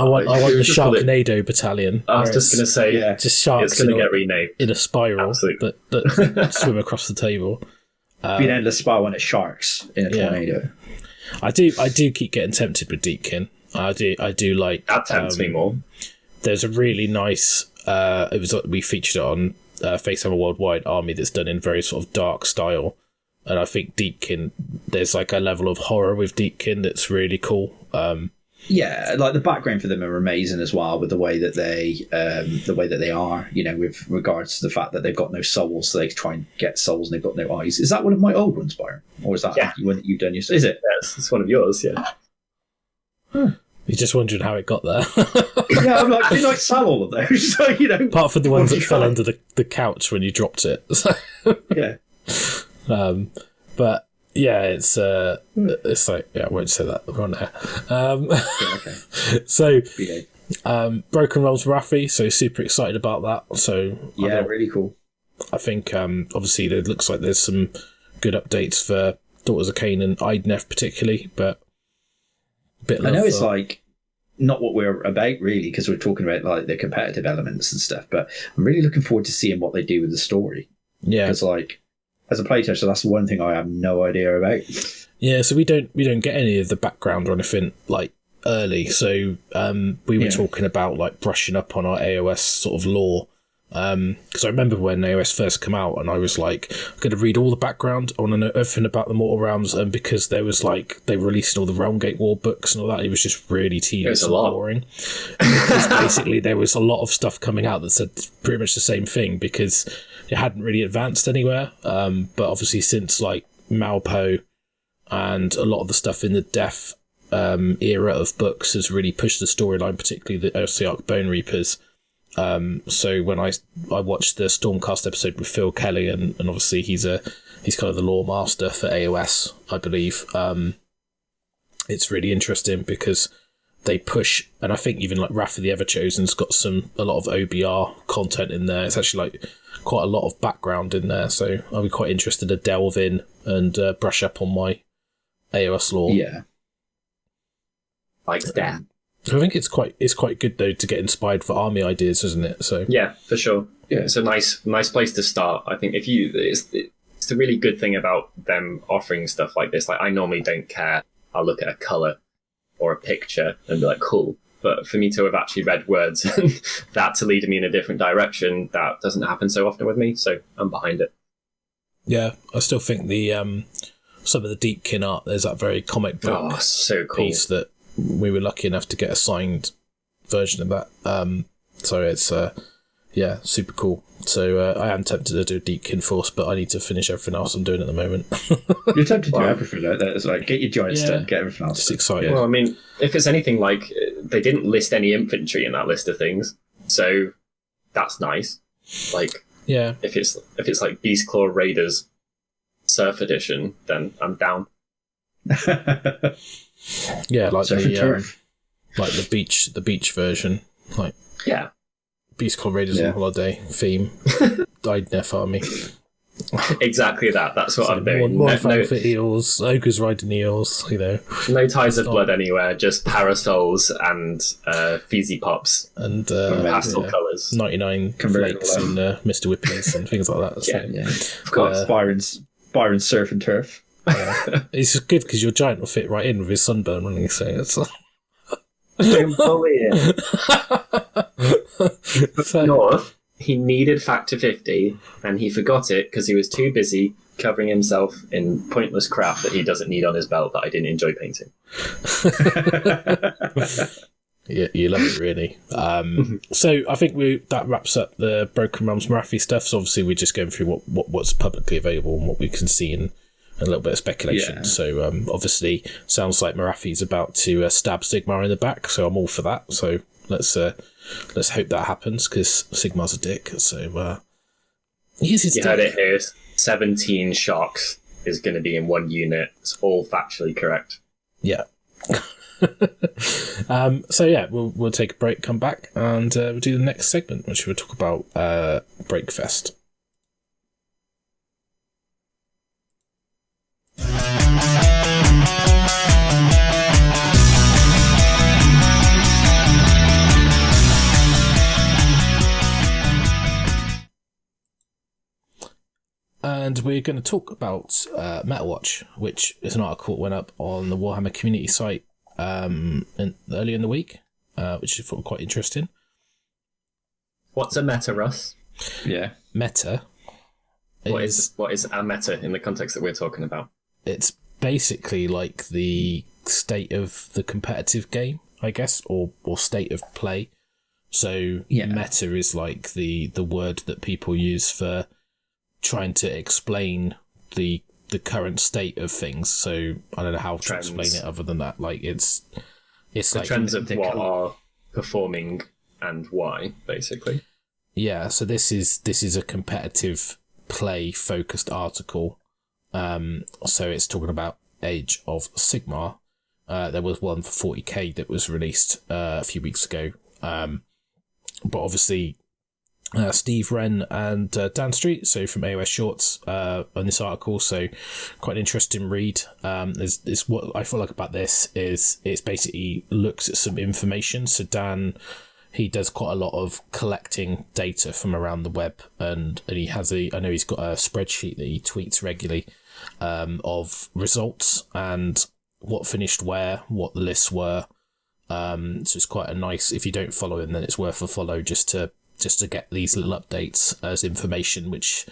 want the Sharknado Battalion. I was just going to say, just sharks. It's going to get renamed in a spiral that swim across the table. Be an endless spiral when it's sharks in a tornado. I do keep getting tempted with Deepkin. I do like that. Tempts me more. There's a really nice. We featured it on FaceHAMMER Worldwide army that's done in very sort of dark style. And I think Deepkin, there's like a level of horror with Deepkin that's really cool. Yeah, like the background for them are amazing as well, with the way that they are, with regards to the fact that they've got no souls, so they try and get souls and they've got no eyes. Is that one of my old ones, Byron? Or is that one that you've done yourself? Is it? Yes, it's one of yours, yeah. Huh. You're just wondering how it got there. Yeah, I'm like, did I sell all of those? So, apart from the ones that fell under the couch when you dropped it. Yeah. But yeah, it's like, I won't say that. We're on air. Okay. So, Broken Realms Morathi, so super excited about that. So yeah, really cool. I think obviously it looks like there's some good updates for Daughters of Cain and Idnef particularly, but a bit. I know it's like not what we're about really, because we're talking about like the competitive elements and stuff. But I'm really looking forward to seeing what they do with the story. Yeah, because like, as a playtester, that's the one thing I have no idea about. Yeah, so we don't get any of the background or anything like early. So we were talking about like brushing up on our AoS sort of lore. Because I remember when AoS first came out, and I was like, I'm going to read all the background. I want to know everything about the Mortal Realms, and because there was like they released all the Realmgate War books and all that, it was just really tedious and boring. Because basically there was a lot of stuff coming out that said pretty much the same thing because it hadn't really advanced anywhere. But obviously since like Malpo and a lot of the stuff in the Death era of books has really pushed the storyline, particularly the Ossiarch Bone Reapers. So when I watched the Stormcast episode with Phil Kelly, and obviously he's kind of the lore master for AoS, I believe. It's really interesting because they push, and I think even like Wrath of the Everchosen's got a lot of OBR content in there. It's actually like quite a lot of background in there, so I'll be quite interested to delve in and brush up on my AoS lore. Yeah, like Death. I think it's quite good though to get inspired for army ideas, isn't it? So yeah, for sure. Yeah, it's a nice place to start. I think it's a really good thing about them offering stuff like this. Like I normally don't care. I'll look at a color or a picture and be like, cool. But for me to have actually read words and that to lead me in a different direction, that doesn't happen so often with me. So I'm behind it. Yeah, I still think the some of the Deepkin art. There's that very comic book so cool piece that we were lucky enough to get a signed version of that. So it's super cool. So I am tempted to do a Deepkin Force, but I need to finish everything else I'm doing at the moment. You're tempted to do everything like that. It's like get your joints done, get everything else. It's exciting. Well, I mean, if it's anything like they didn't list any infantry in that list of things, so that's nice. Like, yeah, if it's like Beastclaw Raiders Surf Edition, then I'm down. Yeah, like like the beach version, like Beastclaw Raiders on holiday theme, Idnef army. Exactly that. That's what I'm doing. More fun for eels, ogres riding eels. No ties of blood anywhere. Just parasols and fizzy pops and pastel colours. 99 flakes and Mr. Whippies and things like that. So, of course. Byron's surf and turf. It's good because your giant will fit right in with his sunburn, wouldn't he? So it's don't bully him. North, he needed Factor 50 and he forgot it because he was too busy covering himself in pointless crap that he doesn't need on his belt that I didn't enjoy painting. Yeah, you love it really. So I think that wraps up the Broken Realms Morathi stuff. So obviously we're just going through what's publicly available and what we can see and a little bit of speculation. Yeah. So obviously, sounds like Morathi's about to stab Sigmar in the back. So I'm all for that. So let's hope that happens, because Sigmar's a dick. So he's his you dick. heard it here. 17 sharks is going to be in one unit. It's all factually correct. Yeah. So yeah, we'll take a break, come back, and we'll do the next segment, which we'll talk about Breakfest. And we're going to talk about Metawatch, which is an article that went up on the Warhammer community site earlier in the week, which I thought quite interesting. What's a meta, Russ? Yeah. Meta. What is a meta in the context that we're talking about? It's basically like the state of the competitive game, I guess, or state of play. So meta is like the word that people use for trying to explain the current state of things. So I don't know how to explain it other than that. Like it's the like trends of what are performing and why, basically. Yeah, so this is a competitive play focused article. So it's talking about Age of Sigmar. There was one for 40k that was released a few weeks ago. But obviously Steve Wren and Dan Street, so from AoS Shorts, on this article. So quite an interesting read. Is what I feel like about this is it's basically looks at some information. So Dan, he does quite a lot of collecting data from around the web, and he has I know he's got a spreadsheet that he tweets regularly of results and what finished where, what the lists were. So it's quite a nice, if you don't follow him, then it's worth a follow just to get these little updates as information, which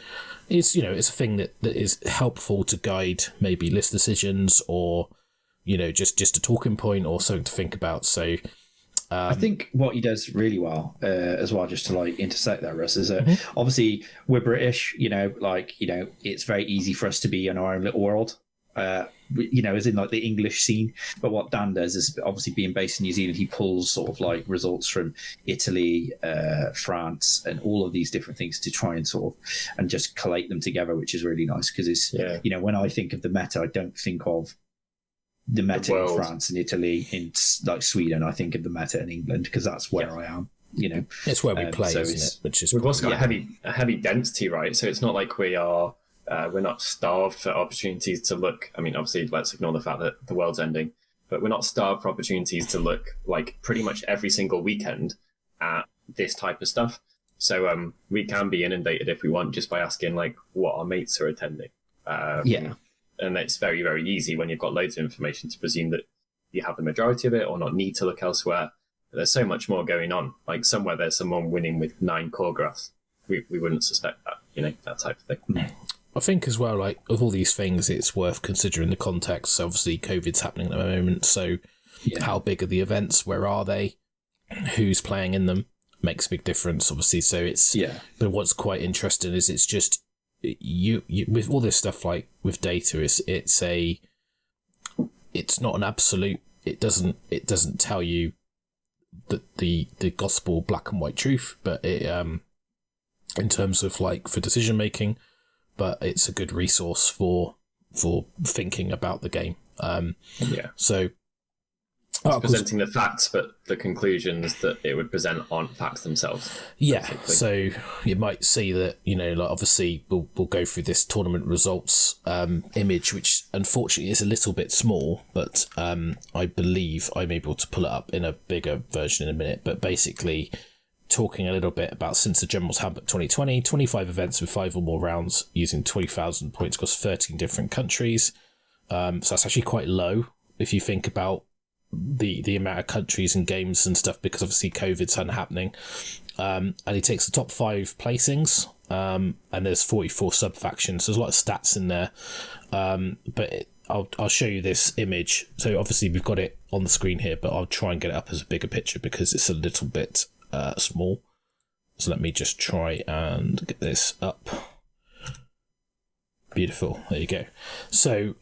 is, it's a thing that is helpful to guide maybe list decisions, or, just a talking point or something to think about. So I think what he does really well as well, just to like intersect that, Russ, is that obviously we're British, it's very easy for us to be in our own little world. As in like the English scene. But what Dan does is, obviously being based in New Zealand, he pulls sort of like results from Italy, France, and all of these different things to try and and just collate them together, which is really nice, because it's, when I think of the meta, I don't think of the meta in France and Italy, in like Sweden. I think of the meta in England, because that's where I am. It's where we play, so isn't it? Which is we've also got a heavy density, right? So it's not like we are. We're not starved for opportunities to look. I mean, obviously, let's ignore the fact that the world's ending, but we're not starved for opportunities to look like pretty much every single weekend at this type of stuff. So we can be inundated if we want, just by asking like what our mates are attending. And it's very, very easy when you've got loads of information to presume that you have the majority of it, or not need to look elsewhere. But there's so much more going on. Like somewhere there's someone winning with 9 core graphs. We wouldn't suspect that, that type of thing. I think as well, like of all these things, it's worth considering the context. Obviously, COVID's happening at the moment, so how big are the events? Where are they? Who's playing in them? Makes a big difference, obviously. So it's But what's quite interesting is it's just you with all this stuff, like with data, it's not an absolute. It doesn't tell you the gospel black and white truth, but it in terms of like for decision making. But it's a good resource for thinking about the game. So it's presenting the facts, but the conclusions that it would present aren't facts themselves. Yeah. Basically. So you might see that, like obviously we'll go through this tournament results image, which unfortunately is a little bit small, but I believe I'm able to pull it up in a bigger version in a minute. But basically, talking a little bit about since the General's Handbook 2020, 25 events with 5 or more rounds using 20,000 points across 13 different countries. So that's actually quite low if you think about the amount of countries and games and stuff, because obviously COVID's happening. And he takes the top 5 placings, and there's 44 sub-factions. There's a lot of stats in there. But I'll show you this image. So obviously we've got it on the screen here, but I'll try and get it up as a bigger picture because it's a little bit small. So let me just try and get this up. Beautiful. There you go. So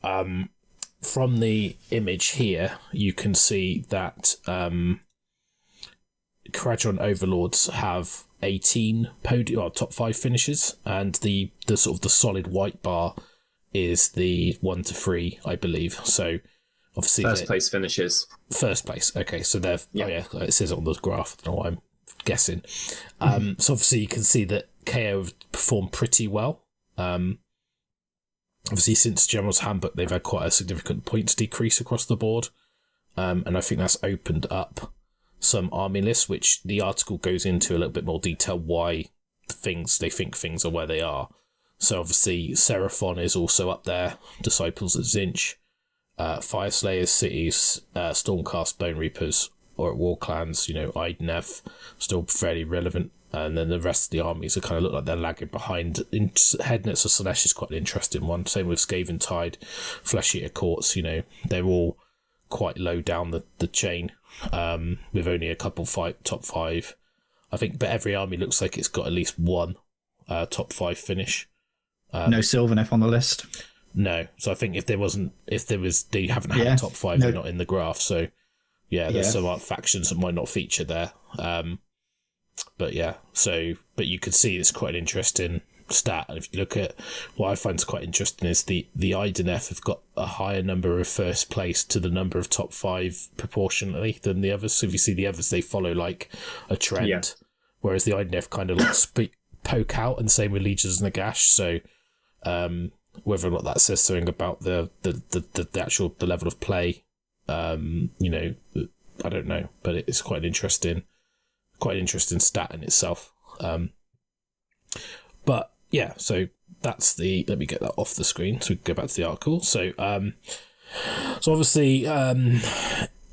from the image here, you can see that Kharadron Overlords have 18 top 5 finishes, and the sort of the solid white bar is the 1 to 3, I believe. So obviously first place finishes. First place. Okay, so they're it says it on the graph. I don't know why I'm guessing. So obviously you can see that KO have performed pretty well. Obviously, since General's Handbook, they've had quite a significant points decrease across the board. And I think that's opened up some army lists, which the article goes into a little bit more detail why they think things are where they are. So obviously, Seraphon is also up there, Disciples at Zinch, Fire Slayers, Cities, Stormcast, Bone Reapers, or at War Clans, Idnev, still fairly relevant. And then the rest of the armies are kind of look like they're lagging behind. Headnets of Slanesh is quite an interesting one. Same with Skaven Tide, Flesh Eater Courts. They're all quite low down the chain, with only a couple top 5. I think, but every army looks like it's got at least one top 5 finish. No Sylvaneth on the list. No, so I think they haven't had a top 5. They're not in the graph. So there's some factions that might not feature there. But you can see it's quite an interesting stat. And if you look at what I find is quite interesting is the IDNF have got a higher number of first place to the number of top 5 proportionately than the others. So if you see the others, they follow like a trend, whereas the IDNF kind of like poke out, and same with Legions and Nagash. So whether or not that says something about the actual level of play, I don't know, but it's quite an interesting stat in itself. But yeah, so that's let me get that off the screen so we can go back to the article. So obviously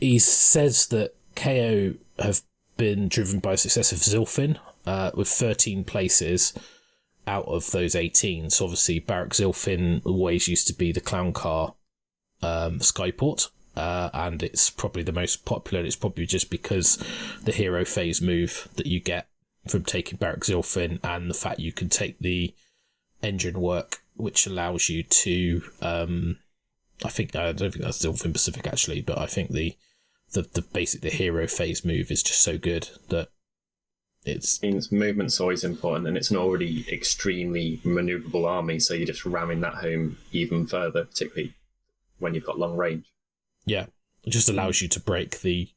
he says that KO have been driven by the success of Zilfin, with 13 places out of those 18. So obviously Barrack Zilfin always used to be the clown car Skyport. And it's probably the most popular. It's probably just because the hero phase move that you get from taking Barrack Zilfin, and the fact you can take the engine work, which allows you to. I don't think that's Zilfin specific actually, but I think the hero phase move is just so good that it means movement's always important, and it's an already extremely maneuverable army, so you're just ramming that home even further, particularly when you've got long range. Yeah, it just allows you to break the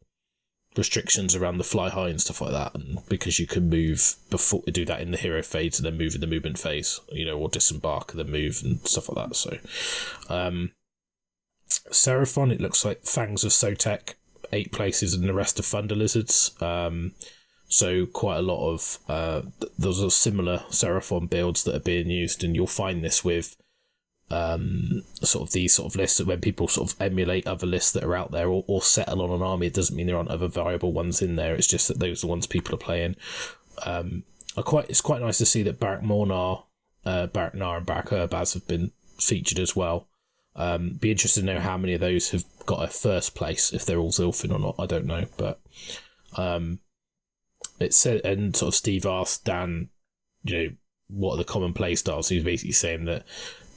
restrictions around the fly high and stuff like that, and because you can move before do that in the hero phase and then move in the movement phase, or disembark and then move and stuff like that. So, Seraphon, it looks like Fangs of Sotek, 8 places, and the rest are Thunder Lizards. So quite a lot of those are similar Seraphon builds that are being used, and you'll find this with. Sort of these sort of lists that when people sort of emulate other lists that are out there or settle on an army, it doesn't mean there aren't other viable ones in there. It's just that those are the ones people are playing. It's quite nice to see that Barrack Mornar, Barrack Nar, and Barrack Urbaz have been featured as well. Be interested to know how many of those have got a first place, if they're all Zilfin or not. I don't know, but it said, and sort of Steve asked Dan, what are the common play styles? He's basically saying that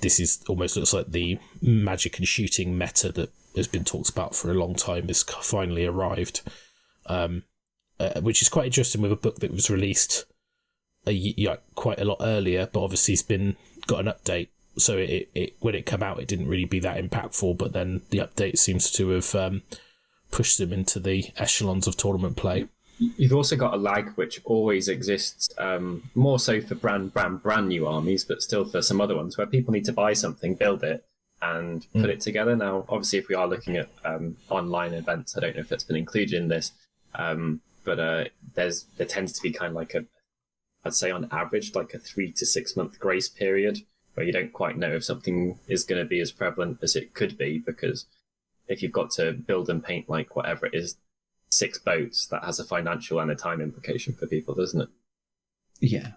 this is almost looks like the magic and shooting meta that has been talked about for a long time has finally arrived, which is quite interesting with a book that was released quite a lot earlier, but obviously it's got an update. So it when it came out, it didn't really be that impactful, but then the update seems to have pushed them into the echelons of tournament play. You've also got a lag which always exists, more so for brand new armies, but still for some other ones where people need to buy something, build it, and put it together. Now, obviously, if we are looking at online events, I don't know if that's been included in this, but there tends to be kind of like I'd say on average, like a 3 to 6 month grace period where you don't quite know if something is going to be as prevalent as it could be, because if you've got to build and paint like whatever it is, 6 boats, that has a financial and a time implication for people, doesn't it? Yeah,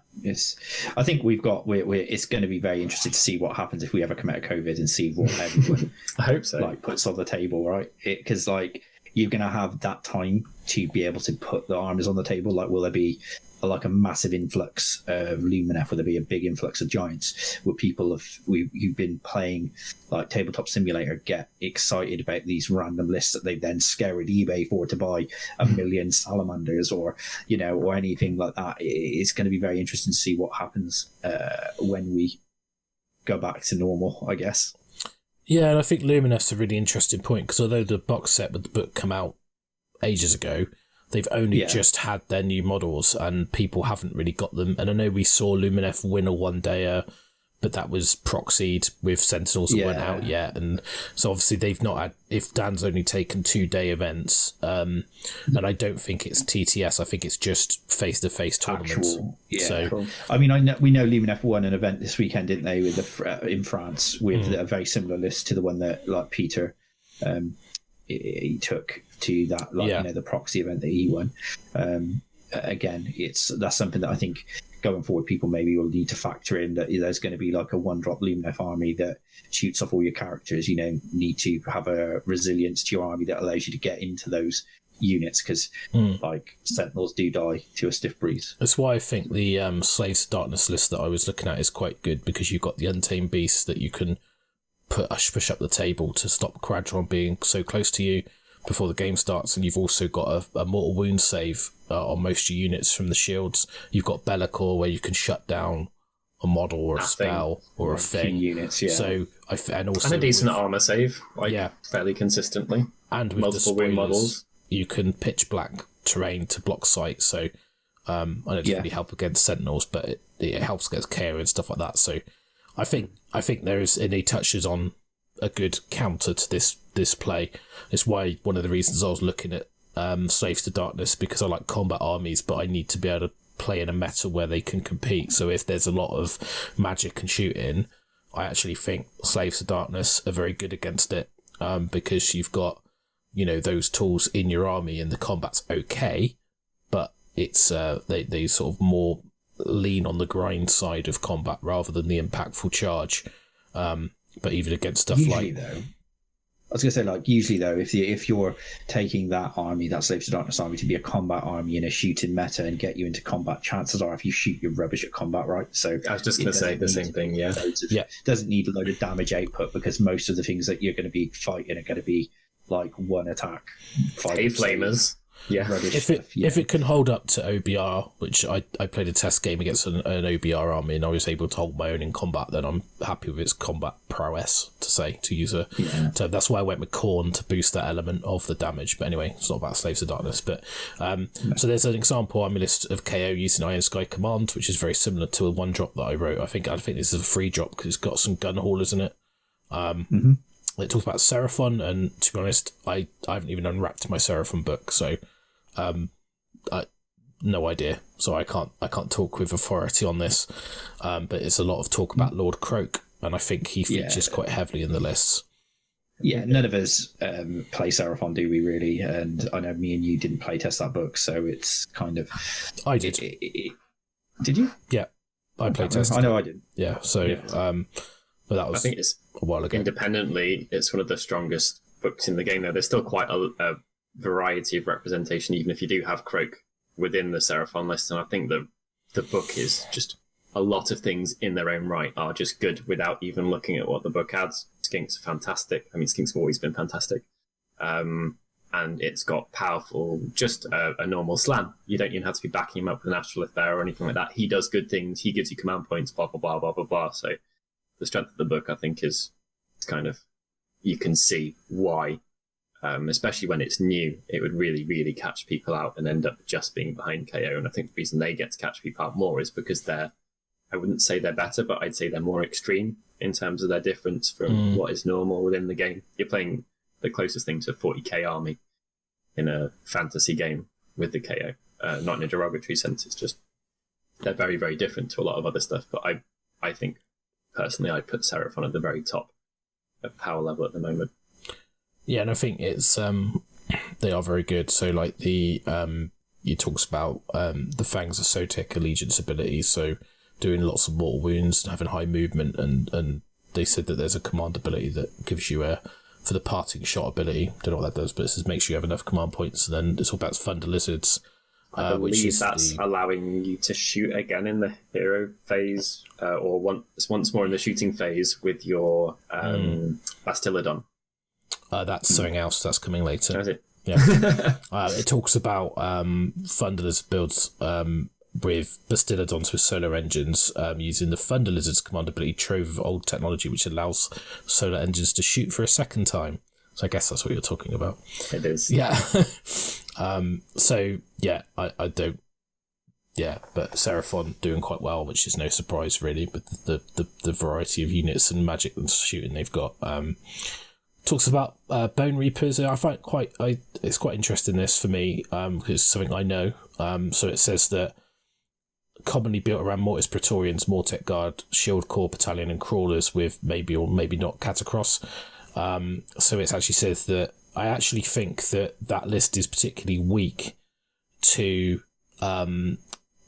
I think it's going to be very interesting to see what happens if we ever come out of COVID and see what everyone I hope so. Puts on the table, right? Because you're going to have that time to be able to put the armies on the table. Will there be like a massive influx of Lumineth, where there be a big influx of giants, where people who've been playing like Tabletop Simulator get excited about these random lists that they then scour eBay for to buy 1 million salamanders, or or anything like that. It's going to be very interesting to see what happens when we go back to normal, I guess. Yeah, and I think Lumineth's a really interesting point, because although the box set with the book come out ages ago, they've only just had their new models, and people haven't really got them. And I know we saw Lumineth win a one-dayer, but that was proxied with Sentinels that weren't out yet. And so obviously they've not had, if Dan's only taken 2-day events, and I don't think it's TTS, I think it's just face-to-face tournaments. Cool. I mean, we know Lumineth won an event this weekend, didn't they, with in France, with a very similar list to the one that like Peter he took to that, the proxy event that he won. Again, that's something that I think going forward people maybe will need to factor in, that there's going to be like a 1-drop Lumineth army that shoots off all your characters. Need to have a resilience to your army that allows you to get into those units, because like Sentinels do die to a stiff breeze. That's why I think the Slaves to Darkness list that I was looking at is quite good, because you've got the Untamed Beasts that you can push up the table to stop Quadron being so close to you before the game starts, and you've also got a mortal wound save on most of your units from the shields. You've got Bellicor, where you can shut down a model or a spell or a thing. Units, So and a decent armor save, fairly consistently. And with multiple the spoilers, wound models, you can pitch black terrain to block sight. So I know it doesn't really help against Sentinels, but it helps against KO and stuff like that. So I think there is, and he touches on a good counter to this play. It's why one of the reasons I was looking at Slaves to Darkness, because I like combat armies, but I need to be able to play in a meta where they can compete. So if there's a lot of magic and shooting, I actually think Slaves to Darkness are very good against it, because you've got those tools in your army, and the combat's okay, but it's they sort of more lean on the grind side of combat rather than the impactful charge. But even against stuff usually though, if you're taking that army, that Slaves to Darkness army, to be a combat army in a shooting meta and get you into combat, chances are if you shoot, you're rubbish at combat, right? So I was just going to say the same thing. Doesn't need a load of damage output, because most of the things that you're going to be fighting are going to be like one attack, 5 flamers. If it can hold up to OBR, which I played a test game against an OBR army and I was able to hold my own in combat, then I'm happy with its combat prowess, to use a term. That's why I went with Khorne to boost that element of the damage. But anyway, it's not about Slaves of Darkness. But so there's an example army list of KO using Iron Sky Command, which is very similar to a 1-drop that I wrote. I think this is a 3-drop because it's got some gun haulers in it. It talks about Seraphon, and to be honest, I haven't even unwrapped my Seraphon book, so no idea. So I can't talk with authority on this. But it's a lot of talk about Lord Croak, and I think he features quite heavily in the lists. Yeah, none of us play Seraphon, do we really? And I know me and you didn't play test that book, so it's kind of. I did. Did you? Yeah, I played test. I know I did. Yeah, so but that was. I think it's a while ago. Independently, it's one of the strongest books in the game. Though there's still quite a variety of representation, even if you do have Croak within the Seraphon list. And I think that the book is just a lot of things in their own right are just good without even looking at what the book adds. Skinks are fantastic. I mean, Skinks have always been fantastic. And it's got powerful, just a normal slam. You don't even have to be backing him up with an Astrolith there or anything like that. He does good things. He gives you command points, blah, blah, blah, blah, blah, blah. So the strength of the book, I think, is kind of, you can see why, especially when it's new, it would really, really catch people out and end up just being behind KO. And I think the reason they get to catch people out more is because I wouldn't say they're better, but I'd say they're more extreme in terms of their difference from what is normal within the game. You're playing the closest thing to a 40k army in a fantasy game with the KO. Not in a derogatory sense, it's just they're very, very different to a lot of other stuff. But I think, personally, I'd put Seraphon at the very top of power level at the moment. Yeah, and I think it's they are very good. So like he talks about the Fangs of Sotek allegiance ability, so doing lots of mortal wounds and having high movement, and they said that there's a command ability that gives you for the parting shot ability. Don't know what that does, but it says make sure you have enough command points. And then it's all about Thunder Lizards, I believe that's allowing you to shoot again in the hero phase, or once more in the shooting phase with your Bastillodon. That's something else that's coming later. Is it? Yeah. It talks about Thunder Lizard builds with Bastillodons with solar engines, using the Thunder Lizard's command ability Trove of Old Technology, which allows solar engines to shoot for a second time. So I guess that's what you're talking about. It is. Yeah. So, yeah, I don't... Yeah, but Seraphon doing quite well, which is no surprise, really, with the variety of units and magic and shooting they've got. Talks about Bone Reapers. I find it's quite interesting, this, for me, because it's something I know. So it says that commonly built around Mortis Praetorians, Mortec Guard, Shield Corps Battalion and Crawlers with maybe or maybe not Catacross. So it actually says that I actually think that list is particularly weak to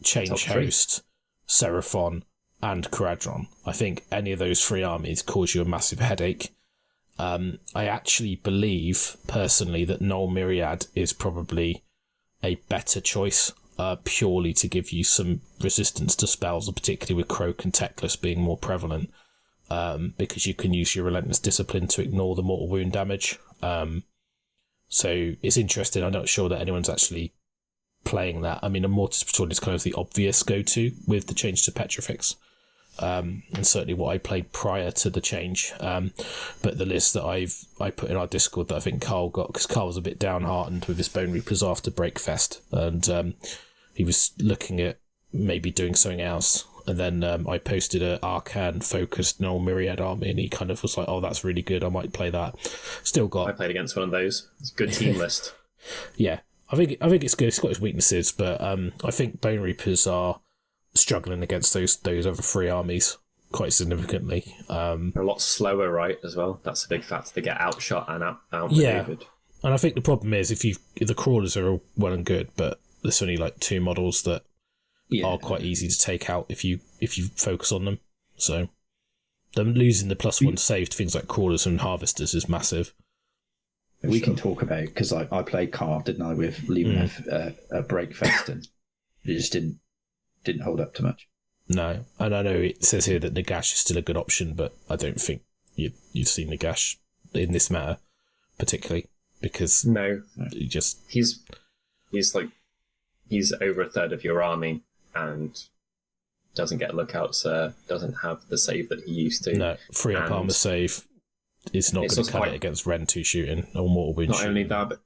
Change Host, Seraphon, and Caradron. I think any of those three armies cause you a massive headache. I actually believe, personally, that Null Myriad is probably a better choice, purely to give you some resistance to spells, particularly with Croak and Teclis being more prevalent. Because you can use your Relentless Discipline to ignore the mortal wound damage. So it's interesting. I'm not sure that anyone's actually playing that. I mean, a Mortis Praetorian is kind of the obvious go-to with the change to Petrifex. And certainly what I played prior to the change. But the list that I put in our Discord that I think Carl got, because Carl was a bit downhearted with his Bone Reapers after Breakfest. And he was looking at maybe doing something else. And then I posted a Arcan-focused Null Myriad army, and he kind of was like, oh, that's really good, I might play that. I played against one of those. It's a good team list. Yeah, I think it's good. It's got its weaknesses, but I think Bone Reapers are struggling against those other three armies quite significantly. They're a lot slower, right, as well. That's a big factor. They get outshot and outmaneuvered. Yeah, and I think the problem is if the Crawlers are all well and good, but there's only like two models that are quite easy to take out if you focus on them. So them losing the +1 save to things like Crawlers and Harvesters is massive. We can talk about, because I played Carve, didn't I, with Lumineth at Breakfast, and it just didn't hold up too much. No, and I know it says here that Nagash is still a good option, but I don't think you've seen Nagash in this matter particularly, because he's over a third of your army and doesn't get lookouts, doesn't have the save that he used to. No, free up armor save is not going to cut it against Ren 2 shooting or Mortal Wound shooting. Not only that, but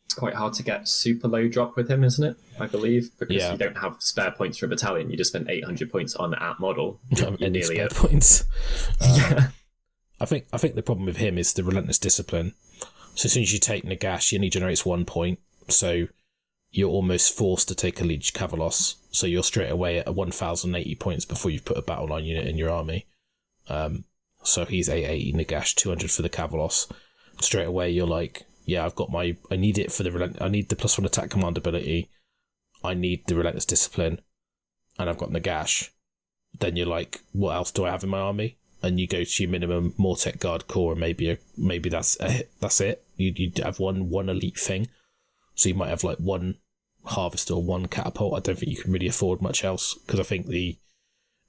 it's quite hard to get super low drop with him, isn't it? I believe, because you don't have spare points for a battalion. You just spend 800 points on at model. Any spare points. I think the problem with him is the Relentless Discipline. So as soon as you take Nagash, he only generates 1 point. So you're almost forced to take a Liege Cavalos. So you're straight away at 1,080 points before you've put a battle line unit in your army. So he's 880 Nagash, 200 for the Cavalos. Straight away you're like, yeah, I need it for I need the +1 attack command ability. I need the Relentless Discipline. And I've got Nagash. Then you're like, what else do I have in my army? And you go to your minimum Mortec Guard Core, and maybe that's it. You have one elite thing. So you might have like one Harvester or one Catapult. I don't think you can really afford much else, because I think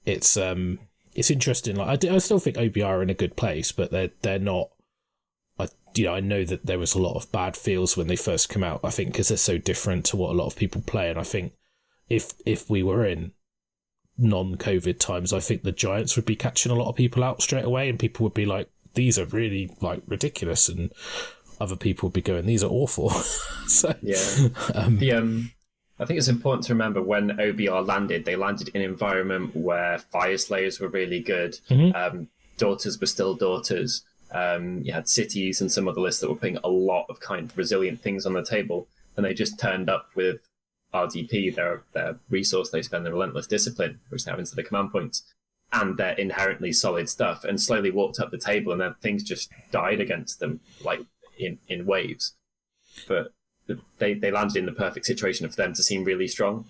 it's interesting. Like I still think OBR are in a good place, but they're not. I know that there was a lot of bad feels when they first come out. I think because they're so different to what a lot of people play, and I think if we were in non-COVID times, I think the Giants would be catching a lot of people out straight away, and people would be like, "These are really like ridiculous," and other people would be going, "These are awful." So yeah, I think it's important to remember when OBR landed, they landed in an environment where Fire Slayers were really good. Mm-hmm. Daughters were still Daughters. You had Cities and some other lists that were putting a lot of kind of resilient things on the table, and they just turned up with RDP, their resource they spend, the Relentless Discipline, which they have instead of command points, and their inherently solid stuff, and slowly walked up the table, and then things just died against them, like in waves. But they landed in the perfect situation for them to seem really strong,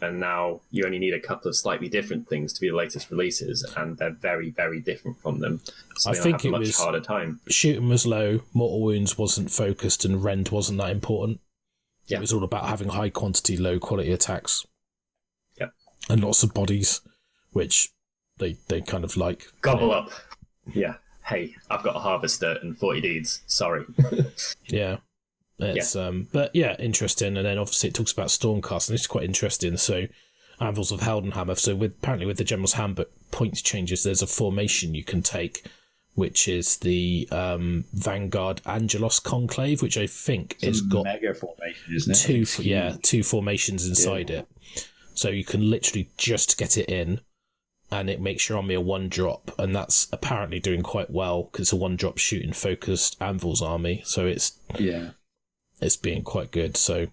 and now you only need a couple of slightly different things to be the latest releases, and they're very, very different from them. So I think have a much harder time. Shooting was low, Mortal Wounds wasn't focused, and Rend wasn't that important. Yeah. It was all about having high quantity, low quality attacks. Yep. And lots of bodies, which they kind of like. Gobble up. Yeah. Hey, I've got a harvester and 40 dudes. Sorry. Yeah. It's but yeah, interesting. And then obviously it talks about Stormcast, and it's quite interesting. So Anvils of Heldenhammer. So apparently with the General's Handbook points changes, there's a formation you can take, which is the Vanguard Angelos Conclave, which I think it's is got mega formation, isn't it? two formations inside it. So you can literally just get it in, and it makes your army a 1-drop, and that's apparently doing quite well because it's a 1-drop shooting focused Anvil's army. So it's being quite good. So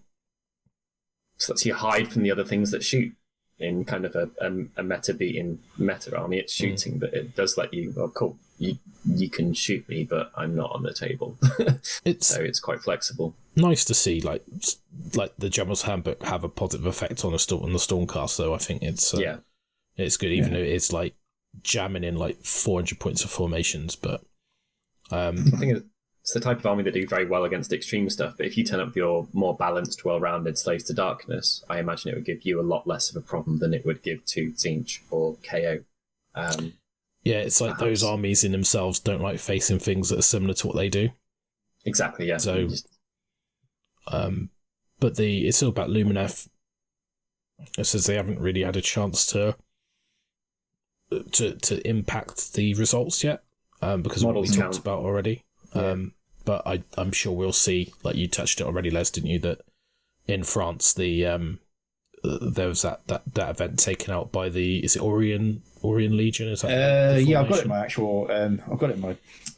lets you hide from the other things that shoot. In kind of a meta beating meta army, it's shooting, but it does let you. Oh, cool! You can shoot me, but I'm not on the table. So it's quite flexible. Nice to see, like the General's Handbook have a positive effect on the Stormcast. Though I think it's it's good, even though it's like jamming in like 400 points of formations. But I think it's the type of army that do very well against extreme stuff, but if you turn up your more balanced, well-rounded Slaves to Darkness, I imagine it would give you a lot less of a problem than it would give to Tzeentch or KO. It's like perhaps those armies in themselves don't like facing things that are similar to what they do. Exactly, yeah. So, but it's all about Lumineth. It says they haven't really had a chance to impact the results yet, because of what we talked about already. But I'm sure we'll see, like you touched it already, Les, didn't you, that in France there was that event taken out by is it Orion Legion? Is that I've got it in my actual I've got it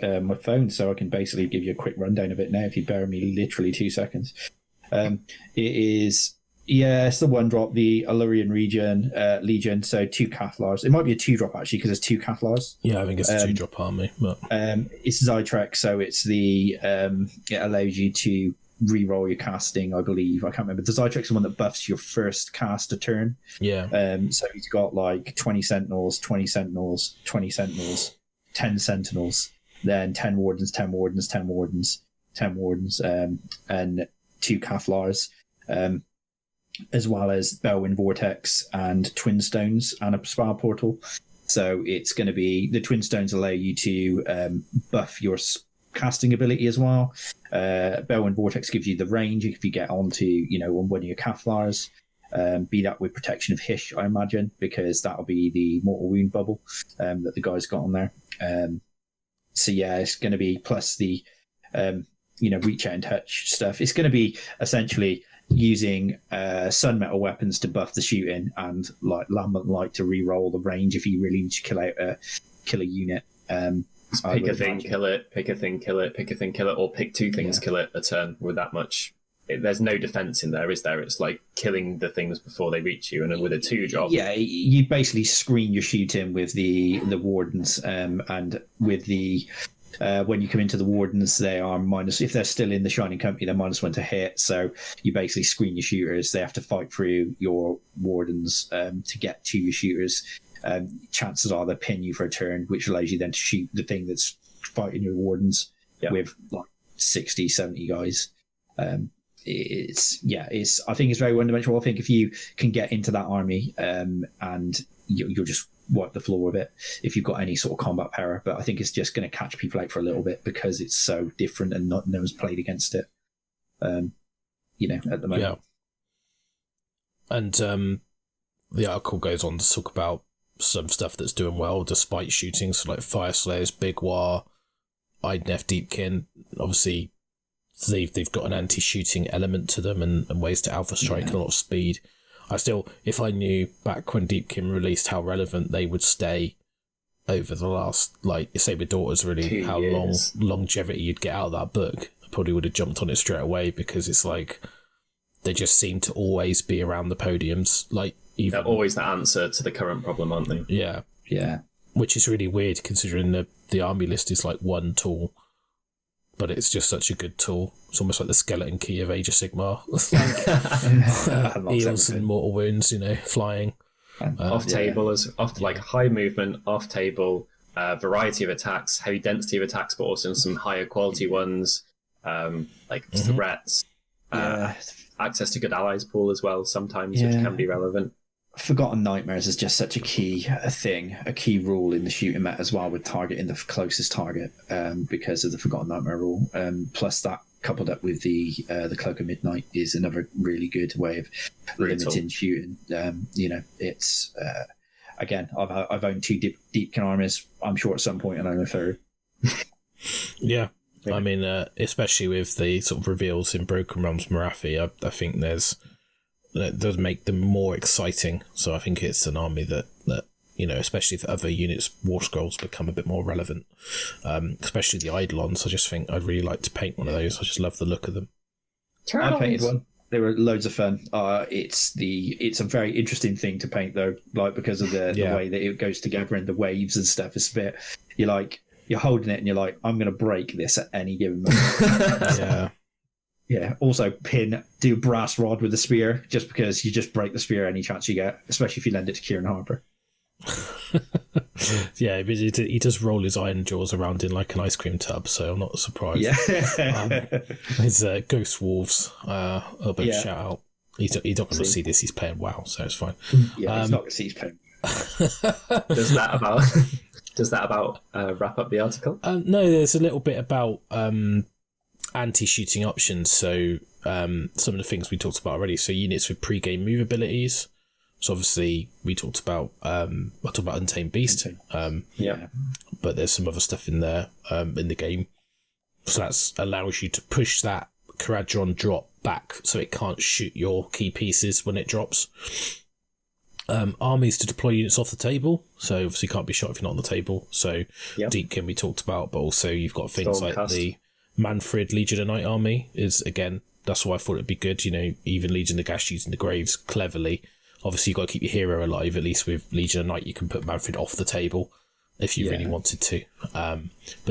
in my phone, so I can basically give you a quick rundown of it now if you bear me literally 2 seconds. It is it's the 1-drop, the Illyrian Legion, so 2 Cathlars. It might be a 2-drop actually because there's 2 Cathlars. Yeah, I think it's a 2-drop army. But it's Zytrek, so it's the it allows you to re-roll your casting, I believe. I can't remember. The Zytrek's the one that buffs your first cast a turn. Yeah. So he's got like 20 Sentinels, 20 Sentinels, 20 Sentinels, 10 Sentinels, then 10 Wardens, 10 Wardens, 10 Wardens, 10 Wardens, and 2 Cathlars. As well as Bellwind Vortex and Twin Stones and a Spell Portal. So it's going to be the Twin Stones allow you to buff your casting ability as well. Bellwind Vortex gives you the range if you get onto on one of your Cathlars. Be that with protection of Hish, I imagine, because that'll be the mortal wound bubble that the guys got on there. So yeah, it's going to be plus the reach out and touch stuff. It's going to be essentially using sun metal weapons to buff the shooting and like lambent light to re-roll the range if you really need to kill a unit. Pick a thing, kill it. Pick a thing, kill it. Pick a thing, kill it. Or pick 2 things, kill it a turn with that much. There's no defense in there, is there? It's like killing the things before they reach you, and with a 2-drop. Yeah, you basically screen your shooting with the wardens, and with the when you come into the wardens, they are minus. If they're still in the Shining Company, they're -1 to hit. So you basically screen your shooters. They have to fight through your wardens to get to your shooters. Chances are they pin you for a turn, which allows you then to shoot the thing that's fighting your wardens with like 60, 70 guys. I think it's very one-dimensional. I think if you can get into that army and you'll just wipe the floor with it if you've got any sort of combat power, but I think it's just going to catch people out for a little bit because it's so different and no one's played against it at the moment. Yeah. And the article goes on to talk about some stuff that's doing well despite shooting, so like Fire Slayers, Big War, Idnef, Deepkin. Obviously they've got an anti-shooting element to them and ways to alpha strike and a lot of speed. If I knew back when Deepkin released how relevant they would stay over the last, like, say with Daughters, really, how long longevity you'd get out of that book, I probably would have jumped on it straight away because it's like they just seem to always be around the podiums. Like, they're always the answer to the current problem, aren't they? Yeah. Yeah. Which is really weird considering the army list is like 1 tool. But it's just such a good tool. It's almost like the skeleton key of Age of Sigmar. Eels and mortal wounds, flying. Off table, like high movement, off table, variety of attacks, heavy density of attacks, but also some higher quality ones, like threats. Access to good allies pool as well sometimes, which can be relevant. Forgotten Nightmares is just such a key a key rule in the shooting meta as well, with targeting the closest target because of the Forgotten Nightmare rule. Plus that coupled up with the Cloak of Midnight is another really good way of limiting shooting. It's again, I've owned 2 Deepkin armies. I'm sure at some point and I'm a third. Yeah. I mean, especially with the sort of reveals in Broken Realms Morathi, I think that does make them more exciting. So I think it's an army that especially if other units' war scrolls become a bit more relevant, especially the Eidolons. I just think I'd really like to paint one of those. I just love the look of them. I painted one. They were loads of fun. It's a very interesting thing to paint though, like because of the way that it goes together and the waves and stuff. It's a bit, you're holding it and you're like, I'm going to break this at any given moment. Yeah. Yeah. Also, do brass rod with the spear, just because you just break the spear any chance you get, especially if you lend it to Kieran Harper. Yeah, but he does roll his iron jaws around in like an ice cream tub, so I'm not surprised. Yeah. His Ghost Wolves, a bit shout out. He's not going to see this. He's playing WoW, so it's fine. Yeah, he's not going to see he's playing. Does that about wrap up the article? No, there's a little bit about anti-shooting options. So some of the things we talked about already. So units with pre-game move abilities. So obviously we talked about I talked about Untamed Beast. But there's some other stuff in there in the game. So that allows you to push that Caradron drop back so it can't shoot your key pieces when it drops. Armies to deploy units off the table, so obviously can't be shot if you're not on the table. So Deepkin we talked about, but also you've got things like the Manfred Legion of Night army is, again, that's why I thought it'd be good, even Legion of Gash using the Graves cleverly. Obviously you've got to keep your hero alive, at least with Legion of Night you can put Manfred off the table if you really wanted to. But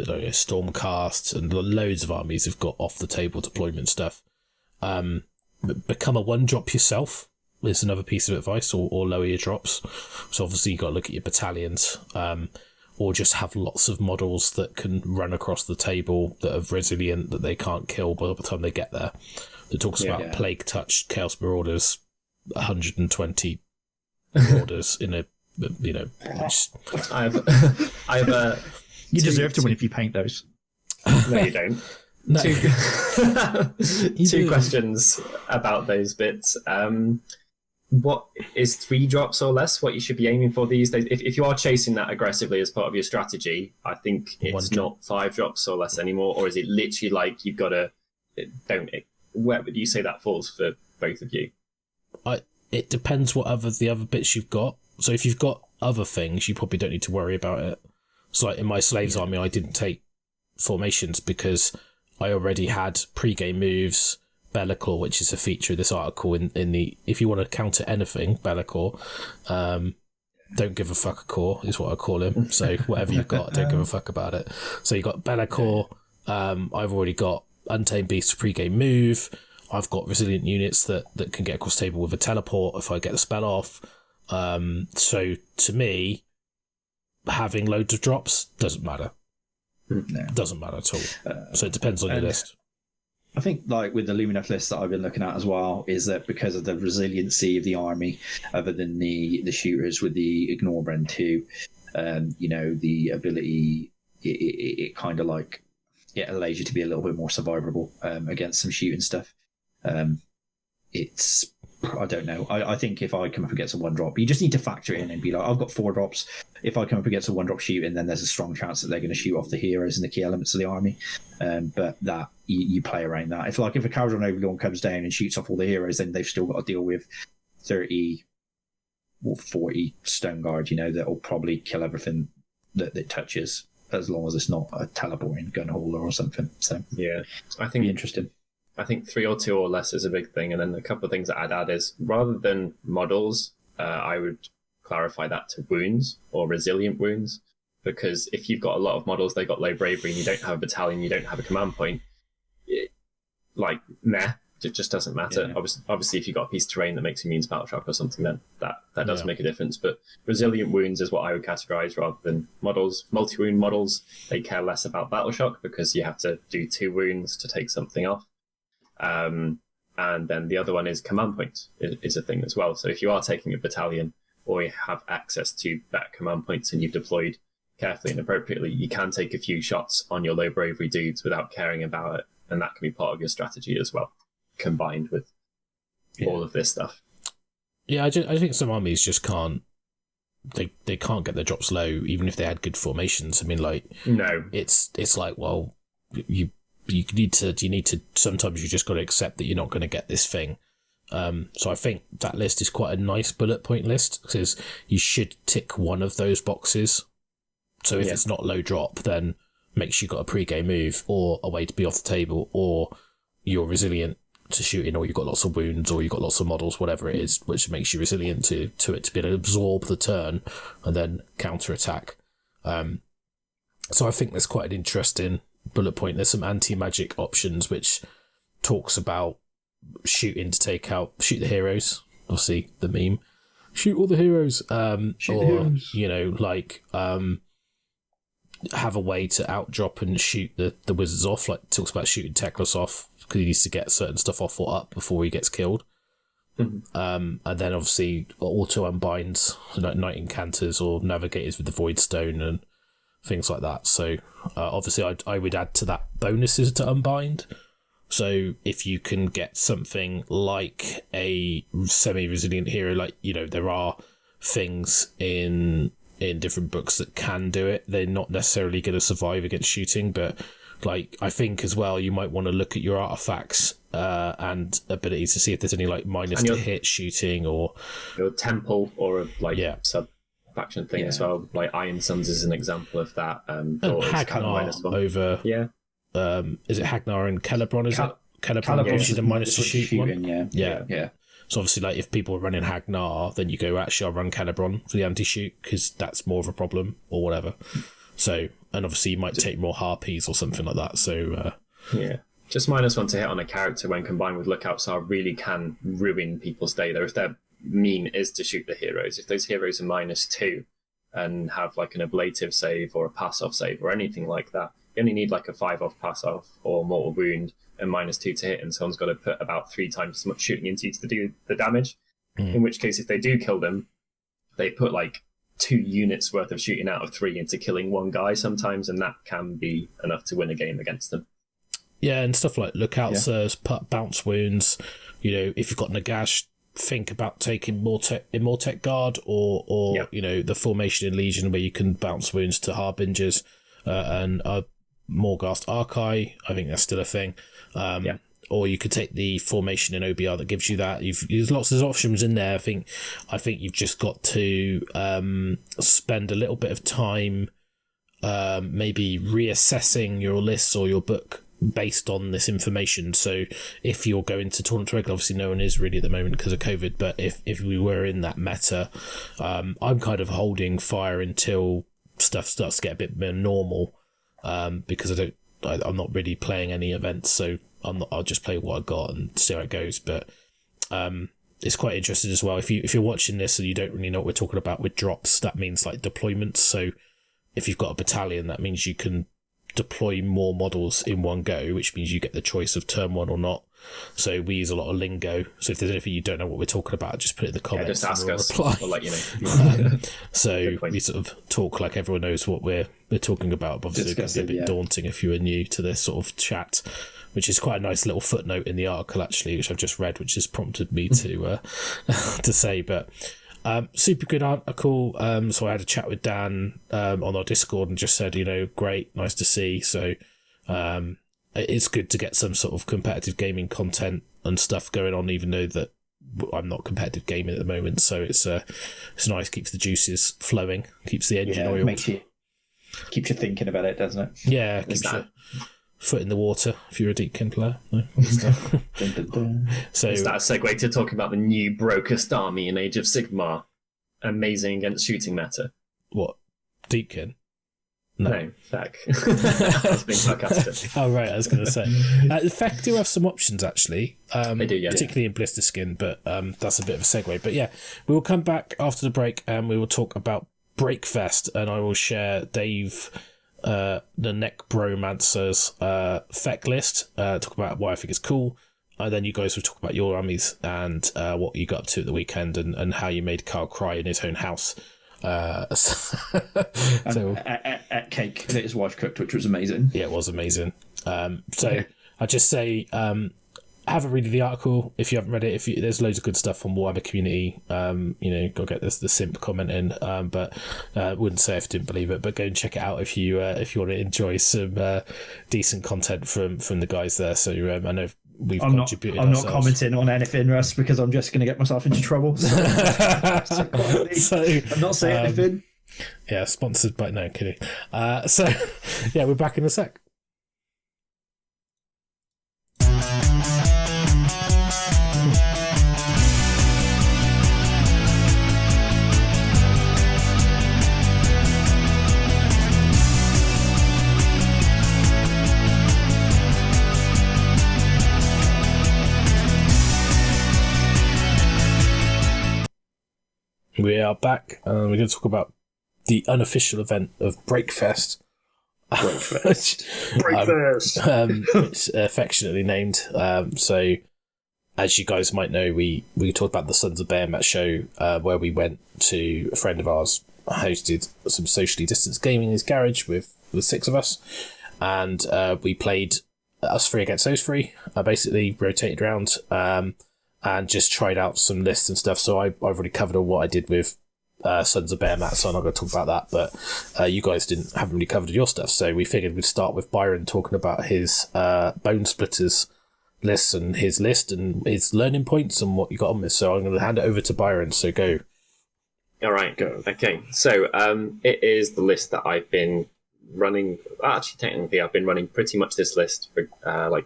Stormcast and loads of armies have got off the table deployment stuff. Become a 1-drop yourself is another piece of advice, or lower your drops. So obviously you've got to look at your battalions, or just have lots of models that can run across the table that are resilient, that they can't kill by the time they get there. It talks about Plague Touch, Chaos Marauders, 120 Marauders in a, I have a... You deserve to win if you paint those. No, you don't. No. Two questions about those bits. What is 3 drops or less what you should be aiming for these days? If you are chasing that aggressively as part of your strategy, I think it's not 5 drops or less anymore, or is it literally like you've got to... Where would you say that falls for both of you? It depends what the other bits you've got. So if you've got other things, you probably don't need to worry about it. So like in my Slaves army, I didn't take formations because I already had pre-game moves, Be'lakor, which is a feature of this article in the, if you want to counter anything, Be'lakor, don't give a fuck a core is what I call him. So whatever you've got, don't give a fuck about it. So you've got Be'lakor, I've already got Untamed Beast pre-game move, I've got resilient units that can get across the table with a teleport if I get the spell off. So to me, having loads of drops doesn't matter. No. Doesn't matter at all. So it depends on your list. I think, like with the Lumineth list that I've been looking at as well, is that because of the resiliency of the army, other than the shooters with the Ignore Brand 2, the ability, it kind of like, it allows you to be a little bit more survivable against some shooting stuff. It's, I don't know. I think if I come up against a 1-drop, you just need to factor it in and be like, I've got 4 drops. If I come up against a 1-drop shooting, then there's a strong chance that they're going to shoot off the heroes and the key elements of the army. But that you play around that. If a Caradron Overlord comes down and shoots off all the heroes, then they've still got to deal with 30 or 40 Stone Guard, that will probably kill everything that it touches, as long as it's not a teleporting gun holder or something. So yeah, I think be interesting. I think 3 or 2 or less is a big thing. And then a couple of things that I'd add is, rather than models, I would clarify that to wounds or resilient wounds. Because if you've got a lot of models, they've got low bravery, and you don't have a battalion, you don't have a command point, it just doesn't matter. Yeah. Obviously, if you've got a piece of terrain that makes immune to battle shock or something, then that does make a difference. But resilient wounds is what I would categorize rather than models. Multi-wound models, they care less about battle shock because you have to do 2 wounds to take something off. And then the other one is command points is a thing as well. So if you are taking a battalion or you have access to better command points and you've deployed carefully and appropriately, you can take a few shots on your low bravery dudes without caring about it. And that can be part of your strategy as well, combined with all of this stuff. Yeah, I think some armies just can't. They can't get their drops low, even if they had good formations. I mean, like, no, it's like, well, you need to. Sometimes you just got to accept that you're not going to get this thing. So I think that list is quite a nice bullet point list, because you should tick one of those boxes. So if it's not low drop, then make sure you've got a pre-game move or a way to be off the table, or you're resilient to shooting, or you've got lots of wounds, or you've got lots of models, whatever it is, which makes you resilient to it, to be able to absorb the turn and then counter attack. So I think there's quite an interesting bullet point. There's some anti-magic options which talks about shooting to take out, shoot the heroes, obviously the meme, shoot all the heroes, you know, like have a way to outdrop and shoot the wizards off, like talks about shooting Teclis off, because he needs to get certain stuff off or up before he gets killed. And then obviously auto unbinds, like Knight Incanters or Navigators with the Void Stone and things like that. So obviously I would add to that bonuses to unbind. So if you can get something like a semi-resilient hero, like, you know, there are things in different books that can do it. They're not necessarily going to survive against shooting, but like, I think as well, you might want to look at your artifacts and abilities to see if there's any like minus to hit shooting, or your temple, or a sub faction thing as well. Like Iron Suns is an example of that. And Hagnar over is it Hagnar and Celebron? Is it Celebron gives you the minus to shoot one? Yeah. So obviously, like, if people are running Hagnar, then you go, actually, I'll run Celebron for the anti-shoot, because that's more of a problem, or whatever. So, and obviously you might take more Harpies or something like that. So just -1 to hit on a character when combined with Lookout Star really can ruin people's day, though. If their mean is to shoot the heroes, if those heroes are -2 and have like an ablative save or a pass-off save or anything like that, you only need like a 5-off pass-off or mortal wound and -2 to hit, and someone's got to put about 3 times as much shooting into you to do the damage. In which case, if they do kill them, they put like 2 units worth of shooting out of 3 into killing one guy sometimes, and that can be enough to win a game against them. Yeah, and stuff like Lookout Sirs, bounce wounds. You know, if you've got Nagash, think about taking Immortech Guard or you know, the formation in Legion where you can bounce wounds to Harbingers and Morghast Archai. I think that's still a thing. Or you could take the formation in OBR that gives you that. There's lots of options in there. I think you've just got to spend a little bit of time maybe reassessing your lists or your book based on this information. So if you're going to tournament regular, obviously no one is really at the moment because of COVID, but if we were in that meta, I'm kind of holding fire until stuff starts to get a bit more normal, because I'm not really playing any events, so I'll just play what I got and see how it goes. But it's quite interesting as well. If you're watching this and you don't really know what we're talking about with drops, that means like deployments. So if you've got a battalion, that means you can deploy more models in one go, which means you get the choice of turn 1 or not. So we use a lot of lingo. So if there's anything you don't know what we're talking about, just put it in the comments. Just ask us. Reply. We'll let you know. So we sort of talk like everyone knows what we're talking about. But obviously, it can be a bit daunting if you are new to this sort of chat, which is quite a nice little footnote in the article, actually, which I've just read, which has prompted me to to say. But super good article. So I had a chat with Dan on our Discord and just said, you know, great, nice to see. So it's good to get some sort of competitive gaming content and stuff going on, even though that I'm not competitive gaming at the moment. So it's nice, keeps the juices flowing, keeps the engine oiled. Keeps you thinking about it, doesn't it? Yeah, keeps your foot in the water if you're a Deepkin player. No? So is that a segue to talking about the new Brokest army in Age of Sigmar? Amazing against shooting meta. What? Deepkin? No, FeC. I was being sarcastic. Oh, right, I was going to say. FeC do have some options, actually. They do, yeah. Particularly in Blister Skin, but that's a bit of a segue. But yeah, we will come back after the break and we will talk about Breakfest, and I will share Dave, the Neck Bromancer's FeC list, talk about why I think it's cool. and then you guys will talk about your armies and what you got up to at the weekend and how you made Carl cry in his own house. So at cake that his wife cooked, which was amazing. Yeah, it was amazing. I'd just say have a read of the article if you haven't read it. There's loads of good stuff on Warhammer community. Go get the simp comment in. But wouldn't say if I didn't believe it. But go and check it out if you want to enjoy some decent content from the guys there. So I know we've contributed. I'm not commenting on anything, Russ, because I'm just going to get myself into trouble. So I'm not saying anything. Yeah, sponsored by no kidding. We're back in a sec. We are back. We're going to talk about the unofficial event of Breakfest. Breakfast. It's affectionately named. So, as you guys might know, we talked about the Sons of Bahamut show where we went to a friend of ours hosted some socially distanced gaming in his garage with 6 of us, and we played us 3 against those 3. Basically rotated around and just tried out some lists and stuff. So I've already covered all what I did with Sons of Bahamut, so I'm not going to talk about that. But you guys haven't really covered your stuff, so we figured we'd start with Byron talking about his Bonesplitters list and his learning points and what you got on this. So I'm going to hand it over to Byron. So go. All right, go. Okay, so it is the list that I've been running. Actually, technically, I've been running pretty much this list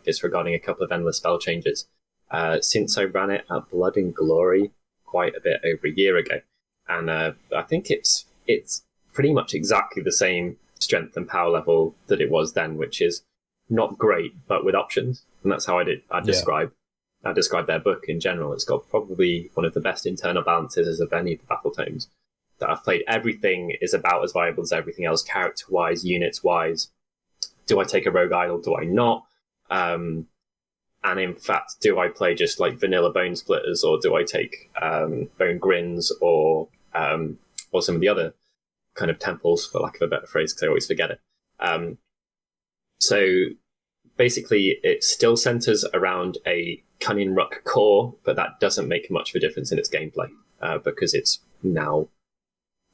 disregarding a couple of endless spell changes since I ran it at Blood and Glory quite a bit over a year ago. And I think it's pretty much exactly the same strength and power level that it was then, which is not great, but with options. And that's how I describe their book in general. It's got probably one of the best internal balances of any of the battle tomes that I've played. Everything is about as viable as everything else, character-wise, units-wise. Do I take a rogue idol? Do I not? And in fact, do I play just like vanilla Bonesplitters, or do I take Bone Grins or some of the other kind of temples, for lack of a better phrase, because I always forget it. So basically, it still centers around a Cunning Ruck core, but that doesn't make much of a difference in its gameplay because it's now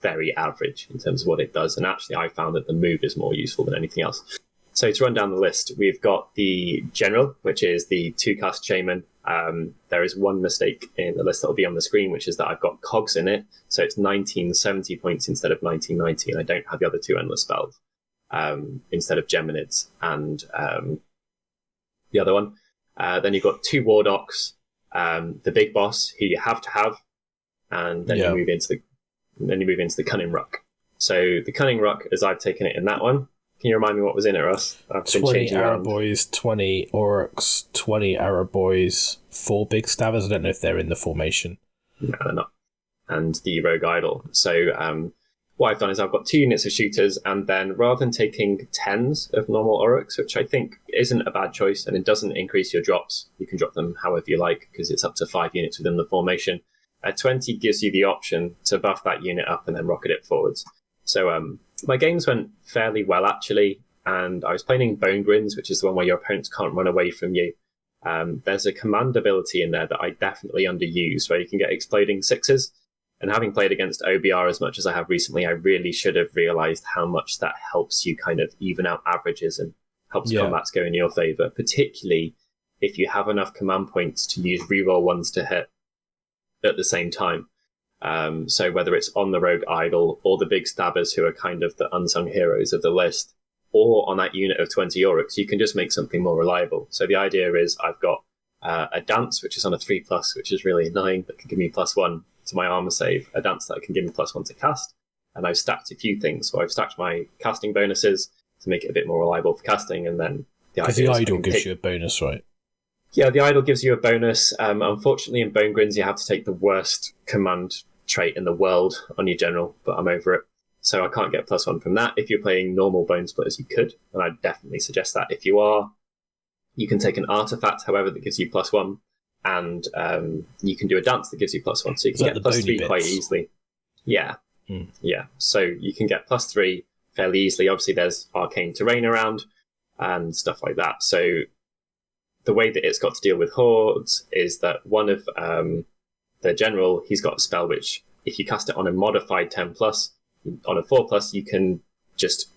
very average in terms of what it does. And actually, I found that the move is more useful than anything else. So to run down the list, we've got the General, which is the 2-cast Shaman. There is one mistake in the list that will be on the screen, which is that I've got cogs in it. So it's 1970 points instead of 1990, and I don't have the other 2 endless spells instead of Geminids and the other one. Then you've got 2 War Docs, the big boss, who you have to have, and then you move into the Cunning Ruck. So the Cunning Ruck, as I've taken it in that one. Can you remind me what was in it, Russ? I've been 20 Arrow Boys, 20 Aurochs, 20 Arrow Boys, 4 Big Stabbers. I don't know if they're in the formation. No, they're not. And the Rogue Idol. So what I've done is I've got 2 units of shooters, and then rather than taking 10s of normal Aurochs, which I think isn't a bad choice, and it doesn't increase your drops, you can drop them however you like, because it's up to 5 units within the formation. 20 gives you the option to buff that unit up and then rocket it forwards. So my games went fairly well, actually, and I was playing Bone Grins, which is the one where your opponents can't run away from you. There's a command ability in there that I definitely underused, where you can get exploding 6s. And having played against OBR as much as I have recently, I really should have realised how much that helps you kind of even out averages and helps combats go in your favour, particularly if you have enough command points to use reroll 1s to hit at the same time. So whether it's on the Rogue Idol or the Big Stabbers, who are kind of the unsung heroes of the list, or on that unit of 20 Aurochs, you can just make something more reliable. So the idea is I've got a Dance, which is on a 3+, which is really annoying, that can give me +1 to my armor save, a Dance that can give me +1 to cast, and I've stacked a few things. So I've stacked my casting bonuses to make it a bit more reliable for casting, and then because the Idol gives you a bonus, right? Yeah, the Idol gives you a bonus. Unfortunately, in Bone Grins, you have to take the worst command trait in the world on your general, but I'm over it. So I can't get +1 from that. If you're playing normal Bonesplitters, you could, and I'd definitely suggest that. If you are You can take an artifact, however, that gives you +1, and you can do a dance that gives you +1. So you can get +3 quite easily. Yeah. Yeah. So you can get +3 fairly easily. Obviously, there's arcane terrain around and stuff like that. So the way that it's got to deal with hordes is that one of the general, he's got a spell which, if you cast it on a modified 10+, on a 4+, you can just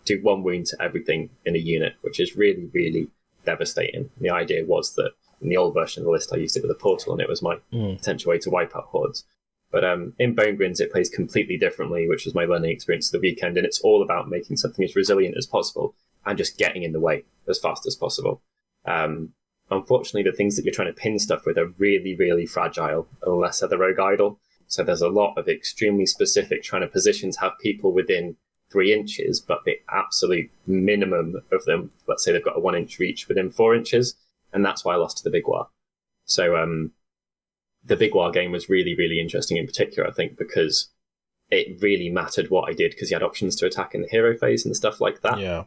do 1 wound to everything in a unit, which is really, really devastating. The idea was that in the old version of the list, I used it with a portal, and it was my potential way to wipe out hordes. But in Bonegrinds, it plays completely differently, which was my learning experience of the weekend, and it's all about making something as resilient as possible and just getting in the way as fast as possible. Unfortunately, the things that you're trying to pin stuff with are really, really fragile, unless they're the rogue idol. So there's a lot of extremely specific trying to positions have people within 3 inches, but the absolute minimum of them, let's say they've got a 1 inch reach within 4 inches, and that's why I lost to the Big War. So the Big War game was really, really interesting in particular, I think, because it really mattered what I did, because you had options to attack in the hero phase and stuff like that. Yeah.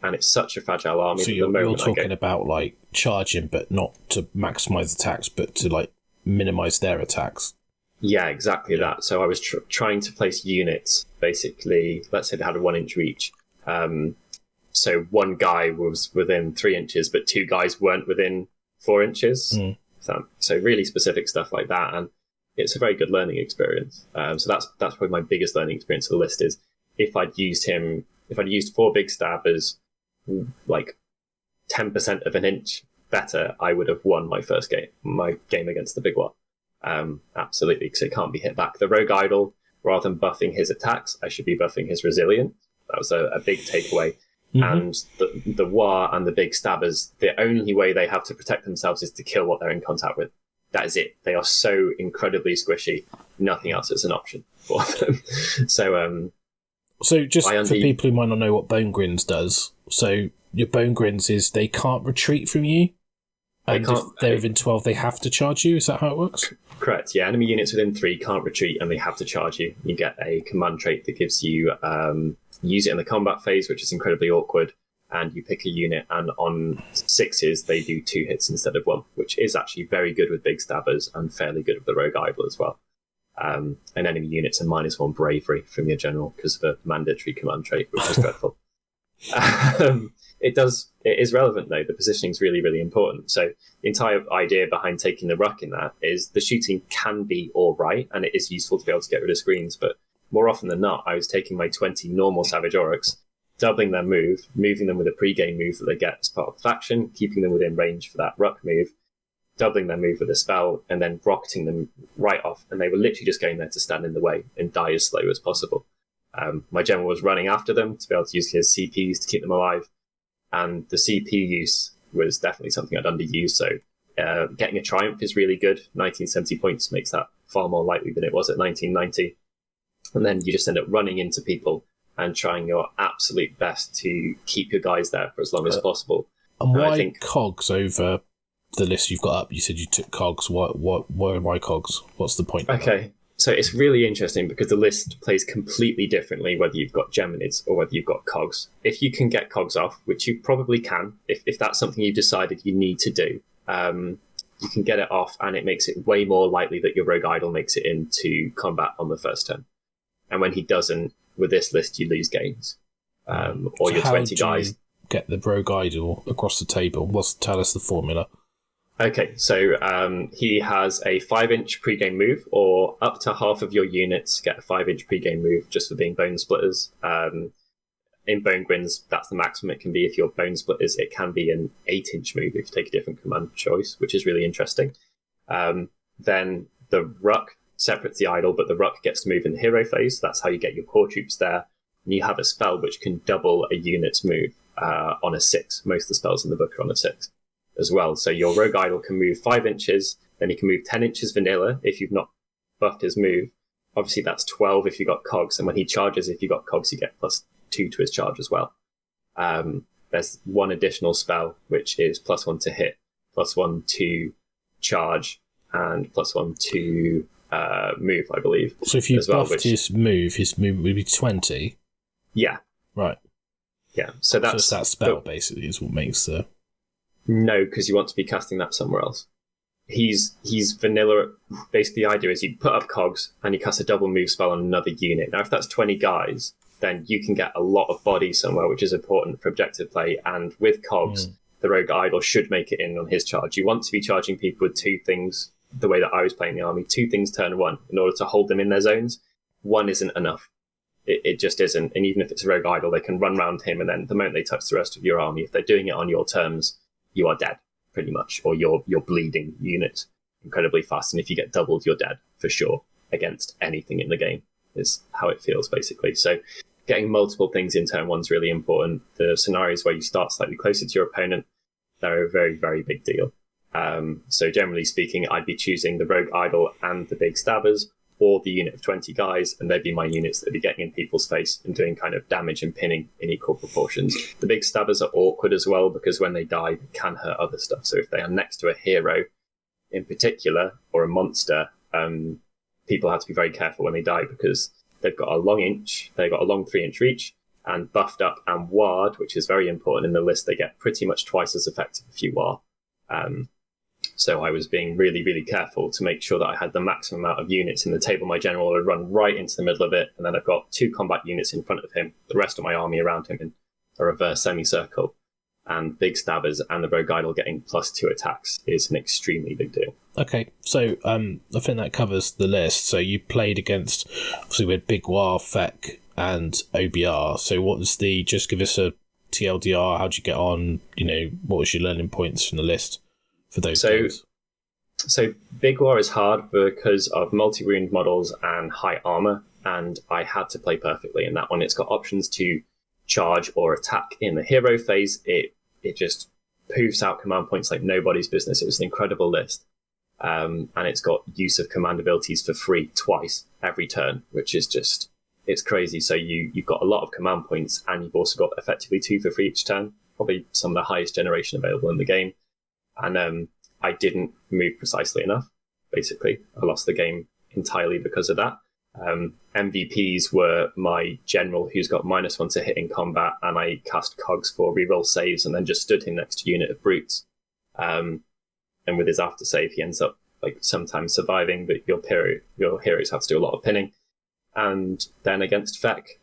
And it's such a fragile army. So you're talking about like charging, but not to maximize attacks, but to like minimize their attacks. Yeah, exactly that. So I was trying to place units, basically, let's say they had a 1 inch reach. So one guy was within 3 inches, but 2 guys weren't within 4 inches. So really specific stuff like that. And it's a very good learning experience. So that's probably my biggest learning experience of the list is if I'd used 4 big stabbers, like 10% of an inch better, I would have won my game against the Big One. Absolutely, because it can't be hit back. The Rogue Idol, rather than buffing his attacks, I should be buffing his resilience. That was a big takeaway. And the War and the big stabbers, the only way they have to protect themselves is to kill what they're in contact with. That is it. They are so incredibly squishy. Nothing else is an option for them. So just for people who might not know what Bonegrinds does, so your Bonegrinds is they can't retreat from you, and if they're within 12, they have to charge you. Is that how it works? Correct, yeah. Enemy units within 3 can't retreat, and they have to charge you. You get a command trait that gives you... use it in the combat phase, which is incredibly awkward, and you pick a unit, and on 6s, they do 2 hits instead of 1, which is actually very good with big stabbers and fairly good with the Rogue Idol as well. And enemy units are -1 bravery from your general because of a mandatory command trait, which is dreadful. It is relevant though. The positioning is really, really important. So the entire idea behind taking the ruck in that is the shooting can be all right, and it is useful to be able to get rid of screens, but more often than not, I was taking my 20 normal Savage Oryx, doubling their move, moving them with a pre-game move that they get as part of the faction, keeping them within range for that ruck move, doubling their move with a spell, and then rocketing them right off. And they were literally just going there to stand in the way and die as slow as possible. My general was running after them to be able to use his CPs to keep them alive. And the CP use was definitely something I'd underused. So getting a Triumph is really good. 1970 points makes that far more likely than it was at 1990. And then you just end up running into people and trying your absolute best to keep your guys there for as long as possible. And why I think cogs over the list you've got up? You said you took cogs. Why cogs? What's the point? Okay, so it's really interesting because the list plays completely differently whether you've got Geminids or whether you've got cogs. If you can get cogs off, which you probably can, if that's something you've decided you need to do, you can get it off, and it makes it way more likely that your Rogue Idol makes it into combat on the first turn. And when he doesn't, with this list, you lose games. Or your 20 guys. You get the Rogue Idol across the table? Tell us the formula. Okay, so he has a 5-inch pre-game move, or up to half of your units get a 5-inch pre-game move just for being Bonesplitters. In Bonegrinds, that's the maximum it can be. If you're Bonesplitters, it can be an 8-inch move if you take a different command choice, which is really interesting. Then the Ruck separates the idol, but the Ruck gets to move in the hero phase. That's how you get your core troops there. And you have a spell which can double a unit's move on a 6. Most of the spells in the book are on a 6 as well. So your Rogue Idol can move 5 inches, then he can move 10 inches vanilla if you've not buffed his move. Obviously, that's 12 if you got cogs. And when he charges, if you got cogs, you get +2 to his charge as well. There's one additional spell, which is +1 to hit, +1 to charge, and +1 to move, I believe. So if you buffed his move would be 20? Yeah. Right. Yeah. So that's that spell, basically, is what makes the... No, because you want to be casting that somewhere else. He's vanilla. Basically, the idea is you put up cogs and you cast a double move spell on another unit. Now, if that's 20 guys, then you can get a lot of body somewhere, which is important for objective play. And with cogs, the Rogue Idol should make it in on his charge. You want to be charging people with two things, the way that I was playing the army, two things turn one, in order to hold them in their zones. One isn't enough. It just isn't. And even if it's a Rogue Idol, they can run around him, and then the moment they touch the rest of your army, if they're doing it on your terms, you are dead, pretty much, or you're bleeding units incredibly fast. And if you get doubled, you're dead for sure against anything in the game, is how it feels, basically. So getting multiple things in turn one's really important. The scenarios where you start slightly closer to your opponent, they're a very, very big deal. So generally speaking, I'd be choosing the Rogue Idol and the big stabbers, or the unit of 20 guys, and they'd be my units that'd be getting in people's face and doing kind of damage and pinning in equal proportions. The big stabbers are awkward as well, because when they die, they can hurt other stuff. So if they are next to a hero in particular, or a monster, people have to be very careful when they die, because they've got a long 3-inch reach, and buffed up and ward, which is very important in the list. They get pretty much twice as effective if you war. So I was being really, really careful to make sure that I had the maximum amount of units in the table. My general would run right into the middle of it, and then I've got 2 combat units in front of him, the rest of my army around him in a reverse semicircle. And big stabbers and the Rogue Idol getting +2 attacks is an extremely big deal. Okay, so I think that covers the list. So you played against, obviously, we had Big War, FeC, and OBR. So what was just give us a TLDR, how'd you get on? What was your learning points from the list for those games? So Big War is hard because of multi-wound models and high armor, and I had to play perfectly in that one. It's got options to charge or attack in the hero phase. It just poofs out command points like nobody's business. It was an incredible list. And it's got use of command abilities for free twice every turn, which is just, it's crazy. So you've got a lot of command points, and you've also got effectively 2 for free each turn, probably some of the highest generation available in the game. And I didn't move precisely enough, basically. I lost the game entirely because of that. MVPs were my general, who's got -1 to hit in combat, and I cast cogs for reroll saves and then just stood him next to a unit of brutes. And with his after save, he ends up sometimes surviving, but your heroes have to do a lot of pinning. And then against FeC,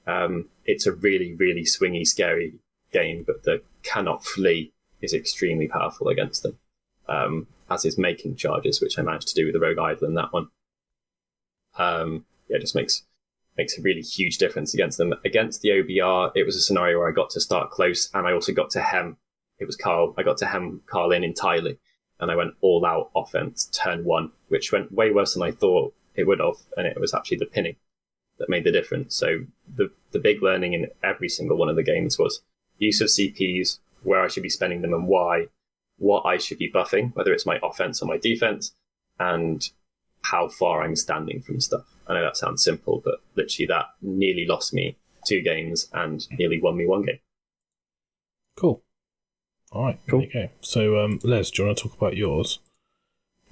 it's a really, really swingy, scary game, but the cannot flee is extremely powerful against them, as is making charges, which I managed to do with the Rogue Idol in that one. It just makes a really huge difference against them. Against the OBR, it was a scenario where I got to start close, and I also got to hem. It was Carl. I got to hem Carl in entirely, and I went all out offense turn 1, which went way worse than I thought it would have, and it was actually the pinning that made the difference. So the big learning in every single one of the games was use of CPs, where I should be spending them and why, what I should be buffing, whether it's my offense or my defense, and how far I'm standing from stuff. I know that sounds simple, but literally that nearly lost me 2 games and nearly won me 1 game. Cool. All right, cool. There you go. So, Les, do you want to talk about yours?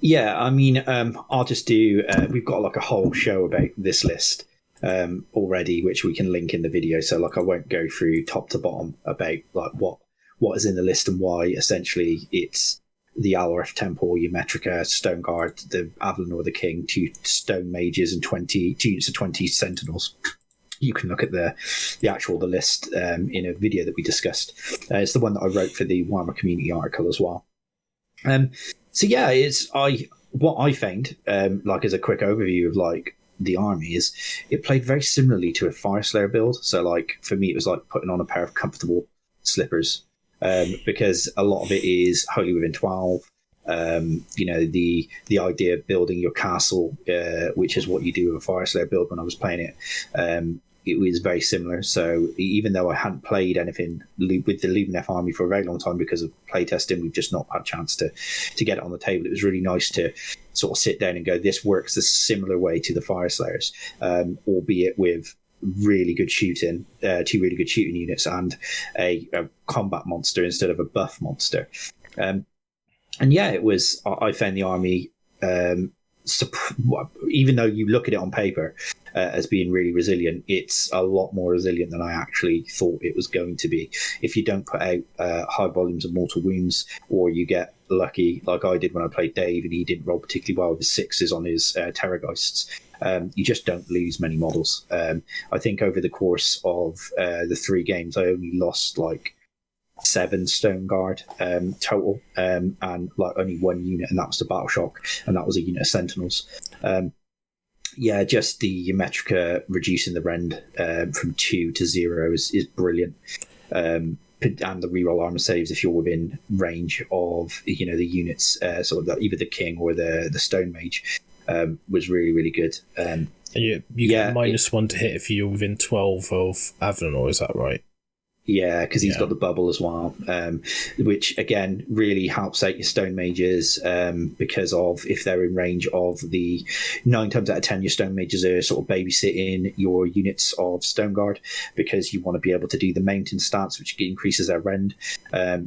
Yeah, I mean, I'll just do... we've got a whole show about this list already, which we can link in the video. So, I won't go through top to bottom about what is in the list and why. Essentially, it's the Aloreth Temple, your Metrica, Stone Guard, the Avalon the King, 2 Stone Mages, and 2 units of 20 Sentinels. You can look at the list in a video that we discussed. It's the one that I wrote for the Warhammer community article as well. So yeah, what I found, as a quick overview of the army, is it played very similarly to a Fire Slayer build. So for me, it was like putting on a pair of comfortable slippers. Because a lot of it is wholly within 12. The idea of building your castle, which is what you do with a Fire Slayer build when I was playing it, it was very similar. So even though I hadn't played anything with the Lumineth army for a very long time because of playtesting, we've just not had a chance to get it on the table. It was really nice to sort of sit down and go, this works a similar way to the Fire Slayers, albeit with really good shooting, 2 really good shooting units, and a combat monster instead of a buff monster. And yeah, I found the army, even though you look at it on paper, as being really resilient. It's a lot more resilient than I actually thought it was going to be. If you don't put out high volumes of mortal wounds, or you get lucky like I did when I played Dave and he didn't roll particularly well with his 6s on his Terrorgeists, you just don't lose many models. I think over the course of the 3 games, I only lost like 7 Stone Guard total, and like only 1 unit, and that was the Battle Shock, and that was a unit of Sentinels. Just the Metrica reducing the rend from 2 to 0 is brilliant. And the reroll armor saves if you're within range of the units, sort of either the King or the Stone Mage, was really, really good. You get -1 to hit if you're within 12 of Avenor, is that right? Yeah, because he's got the bubble as well, which again really helps out your Stone Mages, because of if they're in range of the 9 times out of 10 your Stone Mages are sort of babysitting your units of Stone Guard, because you want to be able to do the mountain stats, which increases their rend,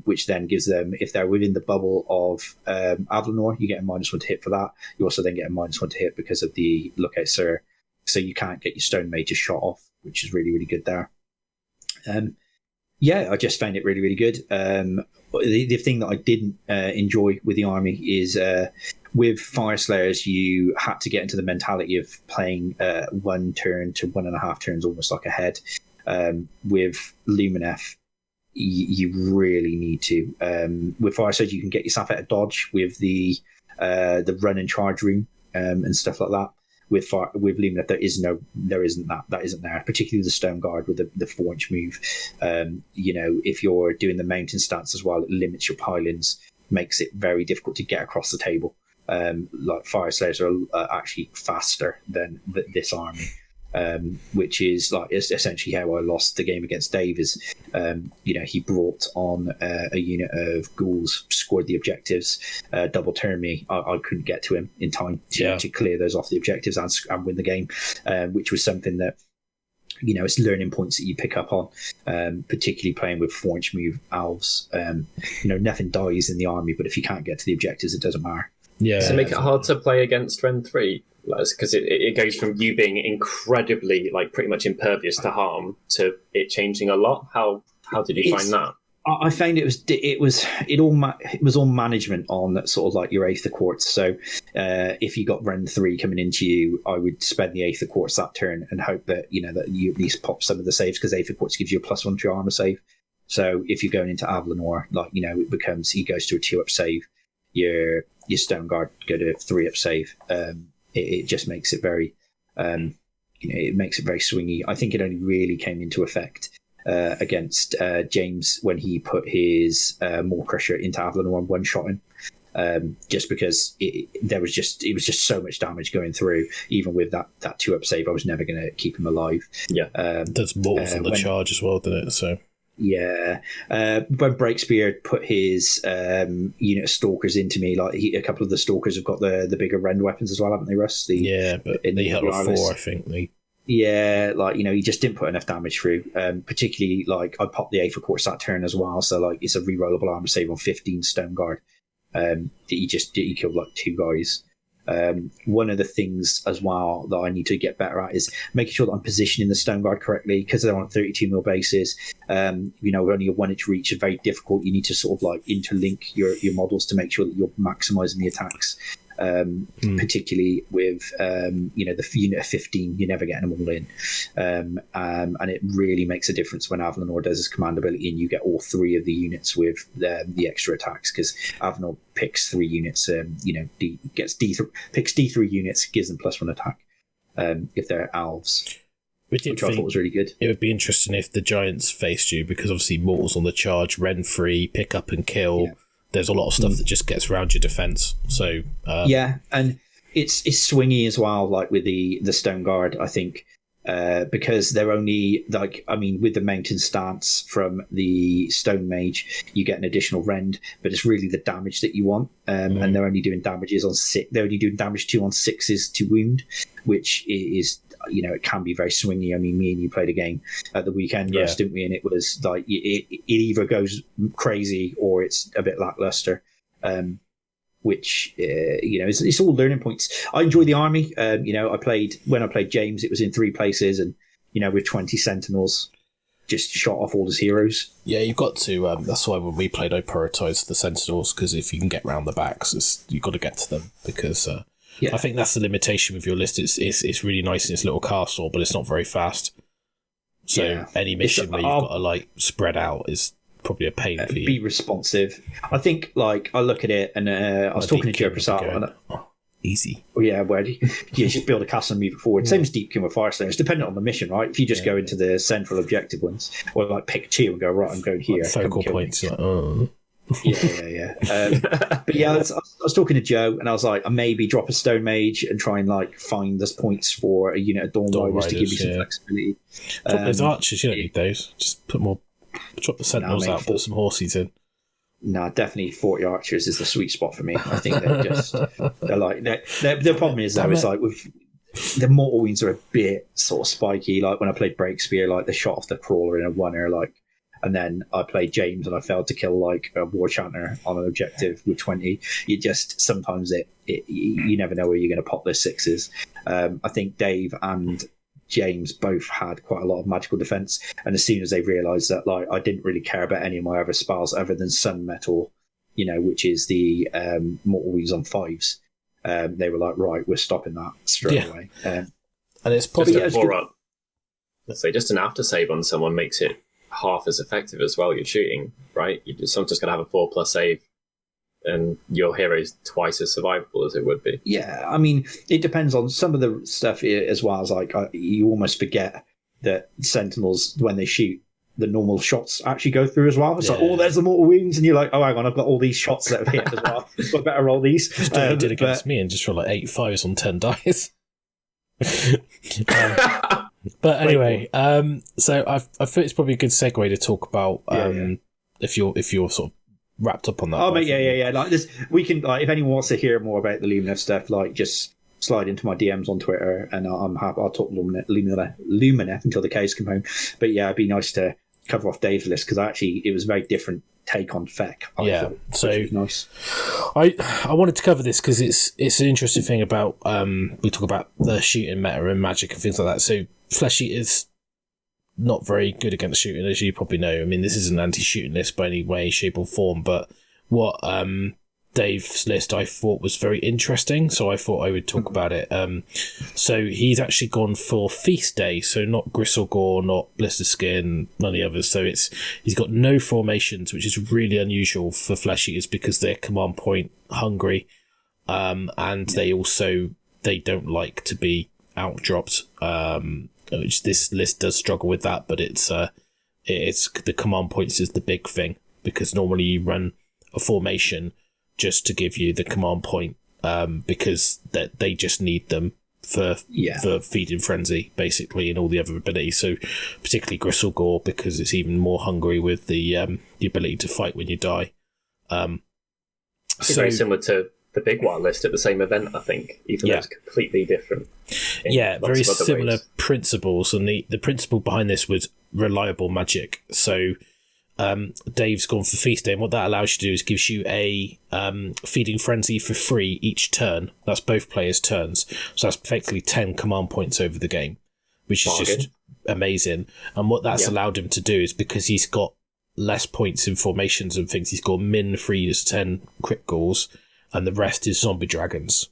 which then gives them, if they're within the bubble of Avlanor, you get a -1 to hit for that. You also then get a -1 to hit because of the Lookout Sir, so you can't get your Stone Mages shot off, which is really, really good there. I just found it really, really good. The thing that I didn't enjoy with the army is with Fire Slayers, you had to get into the mentality of playing 1 turn to 1.5 turns almost like ahead. With Lumineth, you really need to. With Fire Slayers, you can get yourself out of dodge with the run and charge room and stuff like that. With Lumineth, there isn't there, particularly the Stone Guard with the 4-inch move. If you're doing the mountain stats as well, it limits your pile-ins, makes it very difficult to get across the table. Like Fire Slayers are actually faster than this army, which is like essentially how I lost the game against Dave. Is he brought on a unit of ghouls, scored the objectives, double turned me. I couldn't get to him in time to clear those off the objectives and win the game, which was something that it's learning points that you pick up on, particularly playing with 4-inch move elves. Nothing dies in the army, but if you can't get to the objectives, it doesn't matter. Yeah. So make it hard to play against Ren 3, because it goes from you being incredibly, like, pretty much impervious to harm to it changing a lot. How did you find that? I found it was all management on sort of like your Aether Quartz. So if you got Ren 3 coming into you, I would spend the Aether Quartz that turn and hope that that you at least pop some of the saves, because Aether Quartz gives you a +1 to your armor save. So if you're going into Avlanor, it becomes, he goes to a 2-up save. Your Stone Guard go to 3-up save. It just makes it very, it makes it very swingy. I think it only really came into effect against James when he put his Maw Crusher into Avlanor and one-shot him. Just because it was just so much damage going through. Even with that 2-up save, I was never going to keep him alive. Yeah, there's more for the charge as well, doesn't it? So. Yeah, when Breakspear put his unit of Stalkers into me, a couple of the Stalkers have got the bigger rend weapons as well, haven't they, Russ? But they hit a 4, I think. He just didn't put enough damage through. Particularly, I popped the Aether Quartz that turn as well, so it's a rerollable armor save on 15 Stone Guard. He killed 2 guys. One of the things as well that I need to get better at is making sure that I'm positioning the Stone Guard correctly, because they're on 32mm bases. Only a 1-inch reach is very difficult. You need to sort of interlink your models to make sure that you're maximizing the attacks. Particularly with the unit of 15, you're never getting them all in, and it really makes a difference when Avlanor does his command ability and you get all 3 of the units with the extra attacks, because Avlanor picks 3 units, picks D3 units, gives them +1 attack if they're elves, which I thought was really good. It would be interesting if the giants faced you, because obviously mortals on the charge, Ren 3, pick up and kill. There's a lot of stuff that just gets around your defense. So and it's swingy as well, with the Stone Guard, I think, because they're only with the mountain stance from the Stone Mage, you get an additional rend, but it's really the damage that you want, and they're only doing damages on 6. They're only doing damage 2 on 6s to wound, which is it can be very swingy. I mean, me and you played a game at the weekend, didn't we? And it was it either goes crazy or it's a bit lackluster. which it's all learning points. I enjoy the army. When I played James, it was in 3 places, and with 20 sentinels, just shot off all his heroes. Yeah, you've got to. That's why when we played, I prioritised the sentinels, because if you can get round the backs, you've got to get to them, because I think that's the limitation with your list. It's really nice in its little castle, but it's not very fast. So any mission where you've got to spread out is probably a pain for you. Be responsive. I think I look at it, and I was talking to Joe Prasad. Easy. Oh, yeah, where you just build a castle and move it forward. Same as Deepkin with Firestone. It's dependent on the mission, right? If you just go into the central objective ones, or pick 2 and go, right, I'm going here. Focal points. Yeah. But yeah, I was talking to Joe, and I was like, I maybe drop a Stone Mage and try and find those points for a unit of Dawn Riders to give you some flexibility. Drop those archers, you don't need those. Just drop the sentinels out, put some horses in. No, definitely 40 archers is the sweet spot for me. I think the problem is though, it's with the mortal wounds are a bit sort of spiky. When I played Breakspear, they shot off the crawler in a 1er, and then I played James and I failed to kill a war chanter on an objective with 20. You just sometimes you never know where you're going to pop those 6s. I think Dave and James both had quite a lot of magical defense, and as soon as they realized that I didn't really care about any of my other spells other than Sun Metal, which is the mortal wounds on 5s, they were like, right, we're stopping that straight away. And it's probably let's say just an after save on someone makes it half as effective as well. You're shooting, right? Someone's just going to have a 4+ save, and your hero is twice as survivable as it would be. Yeah, I mean, it depends on some of the stuff as well. As you almost forget that Sentinels, when they shoot, the normal shots actually go through as well. It's there's the mortal wounds, and you're like, oh, hang on, I've got all these shots that have hit as well. So I better roll these. Just what you did against me, and just roll 8 5s on 10 dice. But anyway, so I feel it's probably a good segue to talk about if you're sort of wrapped up on that. Oh, mate, yeah. We can if anyone wants to hear more about the Lumineth stuff, just slide into my DMs on Twitter, and I'm happy. I'll talk Lumineth until the K's come home. But yeah, it'd be nice to cover off Dave's list, because it was a very different take on FEC. So nice. I wanted to cover this because it's an interesting thing about we talk about the shooting meta and magic and things like that. So Flesh Eater's not very good against shooting, as you probably know. I mean, this is an anti-shooting list by any way, shape or form, but what Dave's list I thought was very interesting, so I thought I would talk about it. So he's actually gone for Feast Day, so not Gristlegore, not Blister Skin, none of the others. So he's got no formations, which is really unusual for Flesh Eaters because they're command point hungry, and they don't like to be outdropped. Which this list does struggle with that, but it's the command points is the big thing, because normally you run a formation just to give you the command point, because they just need them for feeding frenzy basically, and all the other abilities. So particularly Gristlegore, because it's even more hungry with the ability to fight when you die. It's very similar to the Big Wild list at the same event, I think, even though it's completely different. Very similar principles, and the principle behind this was reliable magic. So Dave's gone for Feast Day, and what that allows you to do is gives you a feeding frenzy for free each turn. That's both players' turns, so that's effectively 10 command points over the game, which is just amazing. And what that's allowed him to do is, because he's got less points in formations and things, he's got min 3-10 crit goals, and the rest is zombie dragons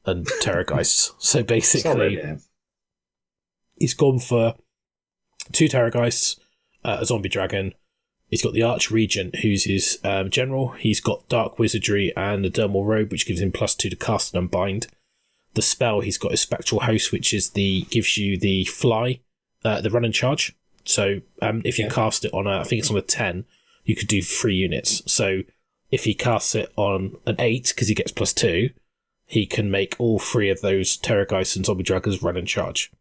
and terrorgeists. So basically, he's gone for 2 terrorgeists, a zombie dragon. He's got the Archregent, who's his general. He's got Dark Wizardry and a Dermal Robe, which gives him +2 to cast and unbind. The spell he's got is Spectral Host, which gives you the fly, the run and charge. So if you cast it on I think it's on a 10, you could do 3 units. So if he casts it on an 8, because he gets +2, he can make all 3 of those terrorgeists and zombie dragons run and charge.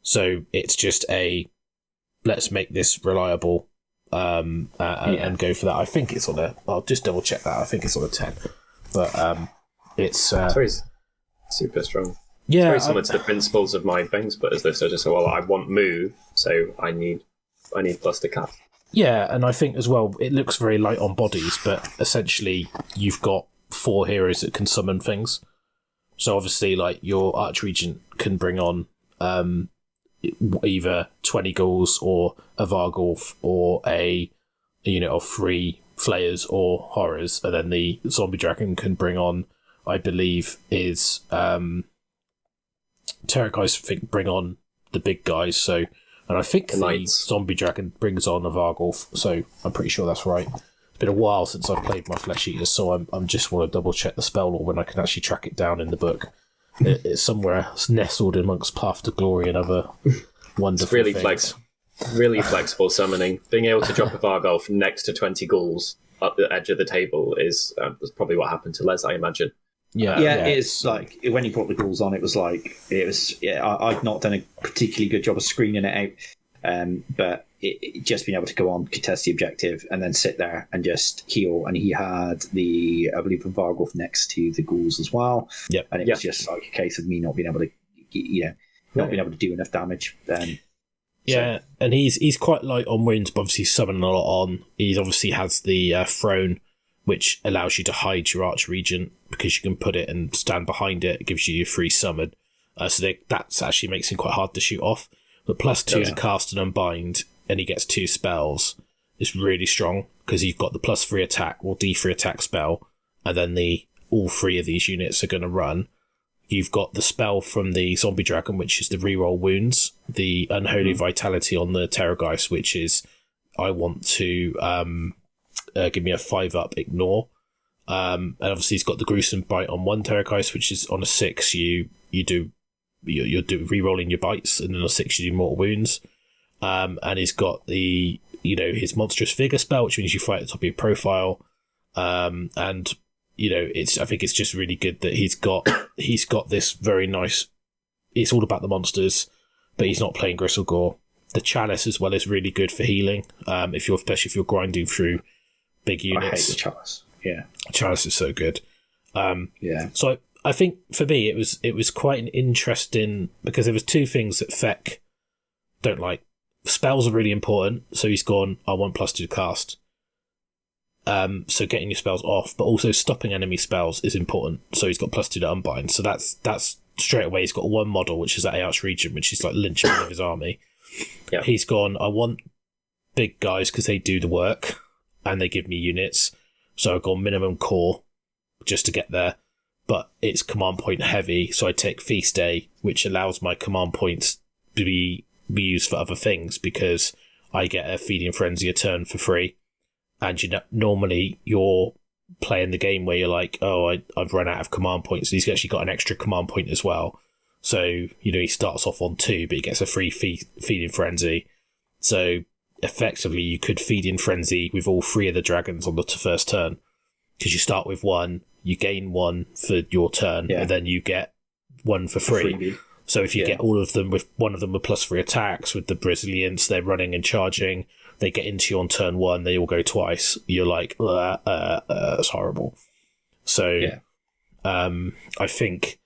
So it's just let's make this reliable. And go for that. I think it's on I'll just double check that. I think it's on a 10, but it's very super strong. Yeah, it's very similar to the principles of my Bonesplitters list. I just say, I want move, so I need plus to cast. Yeah, and I think as well it looks very light on bodies, but essentially you've got 4 heroes that can summon things. So obviously, like, your Archregent can bring on either 20 ghouls or a Varghulf or a unit of 3 Flayers or Horrors, and then the Zombie Dragon can bring on, I believe, is Terrorgeist, I think, bring on the big guys. So, and I think the Zombie Dragon brings on a Varghulf, so I'm pretty sure that's right. It's been a while since I've played my Flesh Eaters, so I'm just want to double check the spell lore when I can actually track it down in the book. It's somewhere nestled amongst Path to Glory and other wonderful things. Really flexible summoning. Being able to drop a Varghulf next to 20 ghouls up the edge of the table is probably what happened to Les, I imagine. Yeah, it's like when you put the ghouls on, I'd not done a particularly good job of screening it out, but it just being able to go on, contest the objective, and then sit there and just heal. And he had I believe, a Varghulf next to the ghouls as well. Yep. And it was just like a case of me not being able to, being able to do enough damage. Yeah, and he's quite light on wounds, but obviously summoning a lot on. He obviously has the throne, which allows you to hide your Archregent because you can put it and stand behind it. It gives you a free summon. So that actually makes him quite hard to shoot off. But +2 to cast and unbind, and he gets 2 spells. It's really strong because you've got the +3 attack or D3 attack spell, and then all 3 of these units are going to run. You've got the spell from the Zombie Dragon, which is the reroll wounds, the Unholy Vitality on the Terrorgeist, which is I want to give me a 5-up ignore. And obviously he's got the Gruesome Bite on 1 Terrorgeist, which is on a 6 you're re-rolling your bites, and then on a 6 you do mortal wounds. And he's got the his Monstrous Vigor spell, which means you fight at the top of your profile. And I think it's just really good that he's got this very nice. It's all about the monsters, but he's not playing Gristlegore. The Chalice as well is really good for healing. Especially if you're grinding through big units. I hate the Chalice. Yeah, Chalice is so good. So I think for me it was quite an interesting, because there was 2 things that FeC don't like. Spells are really important, so he's gone, I want +2 to cast. So getting your spells off, but also stopping enemy spells is important. So he's got +2 to unbind. So that's straight away. He's got 1 model, which is that Archregent, which is like linchpin of his army. Yeah. He's gone, I want big guys because they do the work and they give me units. So I've gone minimum core just to get there, but it's command point heavy. So I take Feast Day, which allows my command points to be used for other things because I get a Feeding Frenzy a turn for free. And normally you're playing the game where you're like, oh, I've run out of command points. And he's actually got an extra command point as well. So, he starts off on 2, but he gets a free Feeding Frenzy. So effectively you could Feeding Frenzy with all 3 of the dragons on the first turn. Because you start with 1, you gain 1 for your turn, and then you get 1 for free. So if you get all of them with one of them with +3 attacks, with the Brazilians, they're running and charging, they get into you on turn 1, they all go twice. You're like, it's horrible. So I think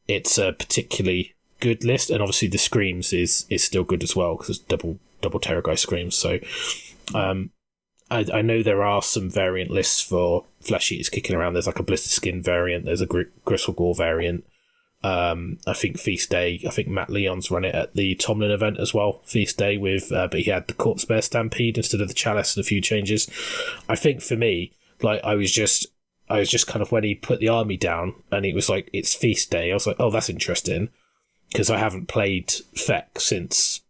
it's a particularly good list, and obviously the Screams is still good as well because it's double Terrorgeist Screams. So I know there are some variant lists for Flesh Eaters kicking around. There's like a Blistered Skin variant, there's a Gristlegore variant. I think Feast Day, I think Matt Leon's run it at the Tomlin event as well, Feast Day with, but he had the Corpse Bear Stampede instead of the Chalice and a few changes. I think for me, like, I was just kind of, when he put the army down and it was like, it's Feast Day, I was like, oh, that's interesting, because I haven't played FeC since,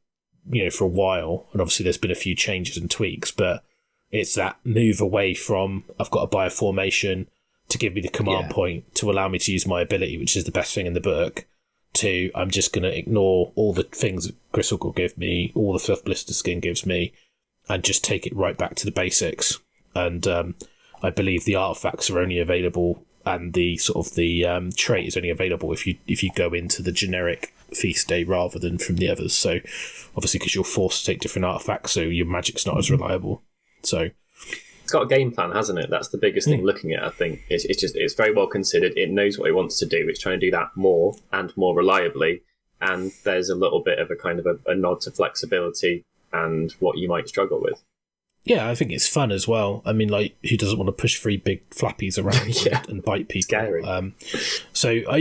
for a while, and obviously there's been a few changes and tweaks, but it's that move away from, I've got to buy a formation to give me the command point to allow me to use my ability, which is the best thing in the book, to I'm just going to ignore all the things that Gristlegore give me, all the stuff Blistered Skin gives me, and just take it right back to the basics. And I believe the artifacts are only available, and the sort of the trait is only available if you go into the generic Feast Day rather than from the others. So obviously because you're forced to take different artifacts, so your magic's not as reliable. So it's got a game plan, hasn't it? That's the biggest thing looking at, I think. It's very well considered. It knows what it wants to do. It's trying to do that more and more reliably. And there's a little bit of a kind of a nod to flexibility and what you might struggle with. Yeah, I think it's fun as well. I mean, like, who doesn't want to push 3 big flappies around and bite people? Scary.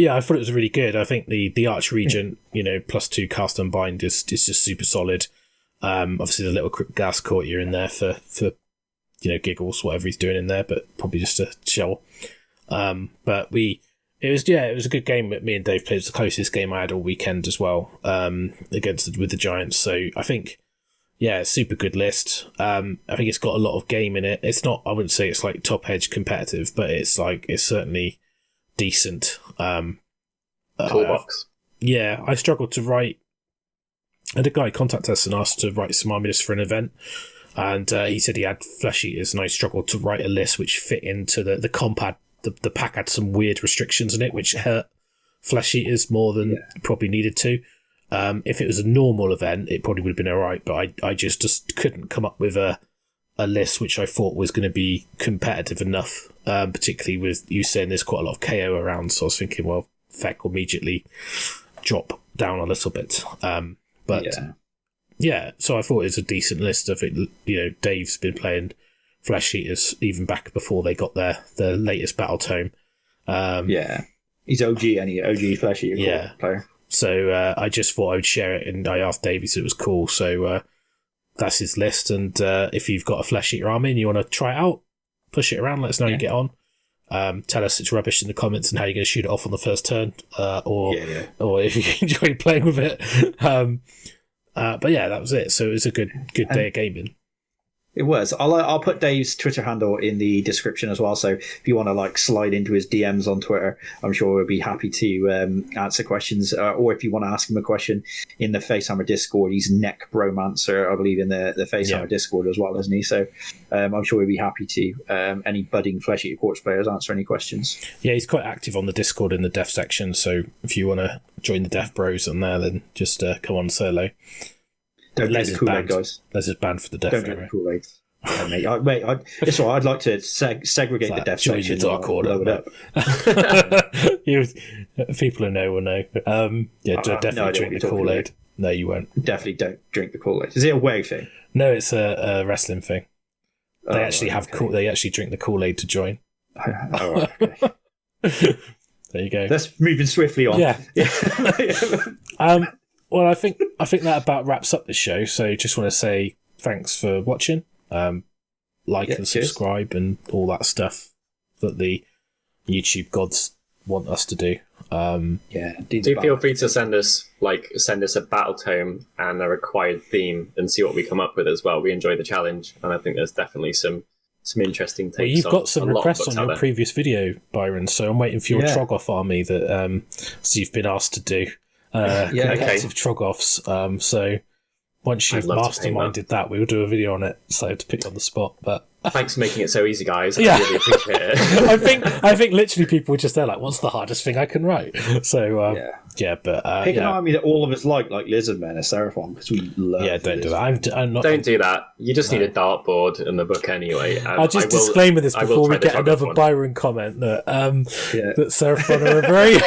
Yeah, I thought it was really good. I think the Arch Regent, +2 cast unbind is just super solid. Obviously, the little gas courtier in there for giggles, whatever he's doing in there, but probably just a show. But it was a good game that me and Dave played. It was the closest game I had all weekend as well, with the Giants. So I think, yeah, super good list. I think it's got a lot of game in it. It's not, I wouldn't say it's like top edge competitive, but it's certainly decent. Toolbox. Yeah, I struggled to write. I had a guy contact us and asked to write some army lists for an event. And he said he had flesh eaters, and I struggled to write a list which fit into the comp. The pack had some weird restrictions in it, which hurt flesh eaters more than probably needed to. If it was a normal event, it probably would have been all right, but I just couldn't come up with a list which I thought was going to be competitive enough, particularly with you saying there's quite a lot of KO around, so I was thinking, well, FeC will immediately drop down a little bit. Yeah, so I thought it was a decent list of it. Dave's been playing Flesh Eaters even back before they got their latest battle tome. He's OG and OG Flesh Eater player. So I just thought I would share it, and I asked Dave if it was cool. So that's his list, and if you've got a Flesh Eater army and you want to try it out, push it around, let us know how you get on. Tell us it's rubbish in the comments and how you're going to shoot it off on the first turn, or if you enjoy playing with it. But yeah, that was it. So it was a good day of gaming. It was. I'll put Dave's Twitter handle in the description as well. So if you want to slide into his DMs on Twitter, I'm sure we'll be happy to answer questions. Or if you want to ask him a question in the FaceHAMMER Discord, he's Neck Bromancer, I believe, in the FaceHAMMER Discord as well, isn't he? So I'm sure we'll be happy to any budding Flesh Eater Quartz players answer any questions. Yeah, he's quite active on the Discord in the Death section. So if you want to join the Death Bros on there, then just come on solo. Don't drink the Kool-Aid, guys. Les is banned for the Death. Don't drink the Kool-Aid. It's all right. I'd like to segregate the Death section. The Dark Order. People who know will know. Definitely drink the Kool-Aid. No, you won't. Definitely don't drink the Kool-Aid. Is it a WoW thing? No, it's a wrestling thing. They actually they actually drink the Kool-Aid to join. Okay. There you go. Let's moving swiftly on. Yeah. Well, I think that about wraps up the show. So just want to say thanks for watching. Like and subscribe and all that stuff that the YouTube gods want us to do. Do feel free to send us a battle tome and a required theme and see what we come up with as well. We enjoy the challenge, and I think there's definitely some interesting takes. Well, you've got some requests on your previous video, Byron, so I'm waiting for your Trogoff army that so you've been asked to do. Collective Trogoffs. So once you've masterminded that, we'll do a video on it. So to pick on the spot, but thanks for making it so easy, guys. I really appreciate it. I think literally people were just there like, what's the hardest thing I can write? So pick an army that all of us like Lizardmen or Seraphon, because we love. Yeah, don't do that. I'm not. Don't do that. You just need a dartboard and the book anyway. I'll just disclaimer this before we get another Byron comment that that Seraphon are a very.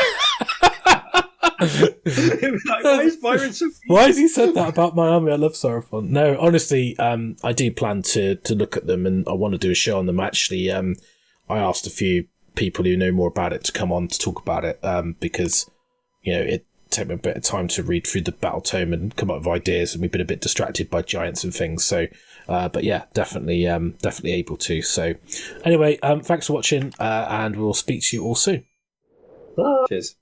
Why is Byron so? Why has he said that about my army? I love Seraphon. No, honestly, I do plan to look at them, and I want to do a show on them. Actually, I asked a few people who know more about it to come on to talk about it, because it took me a bit of time to read through the battle tome and come up with ideas, and we've been a bit distracted by giants and things. So, but yeah, definitely able to. So, anyway, thanks for watching, and we'll speak to you all soon. Cheers.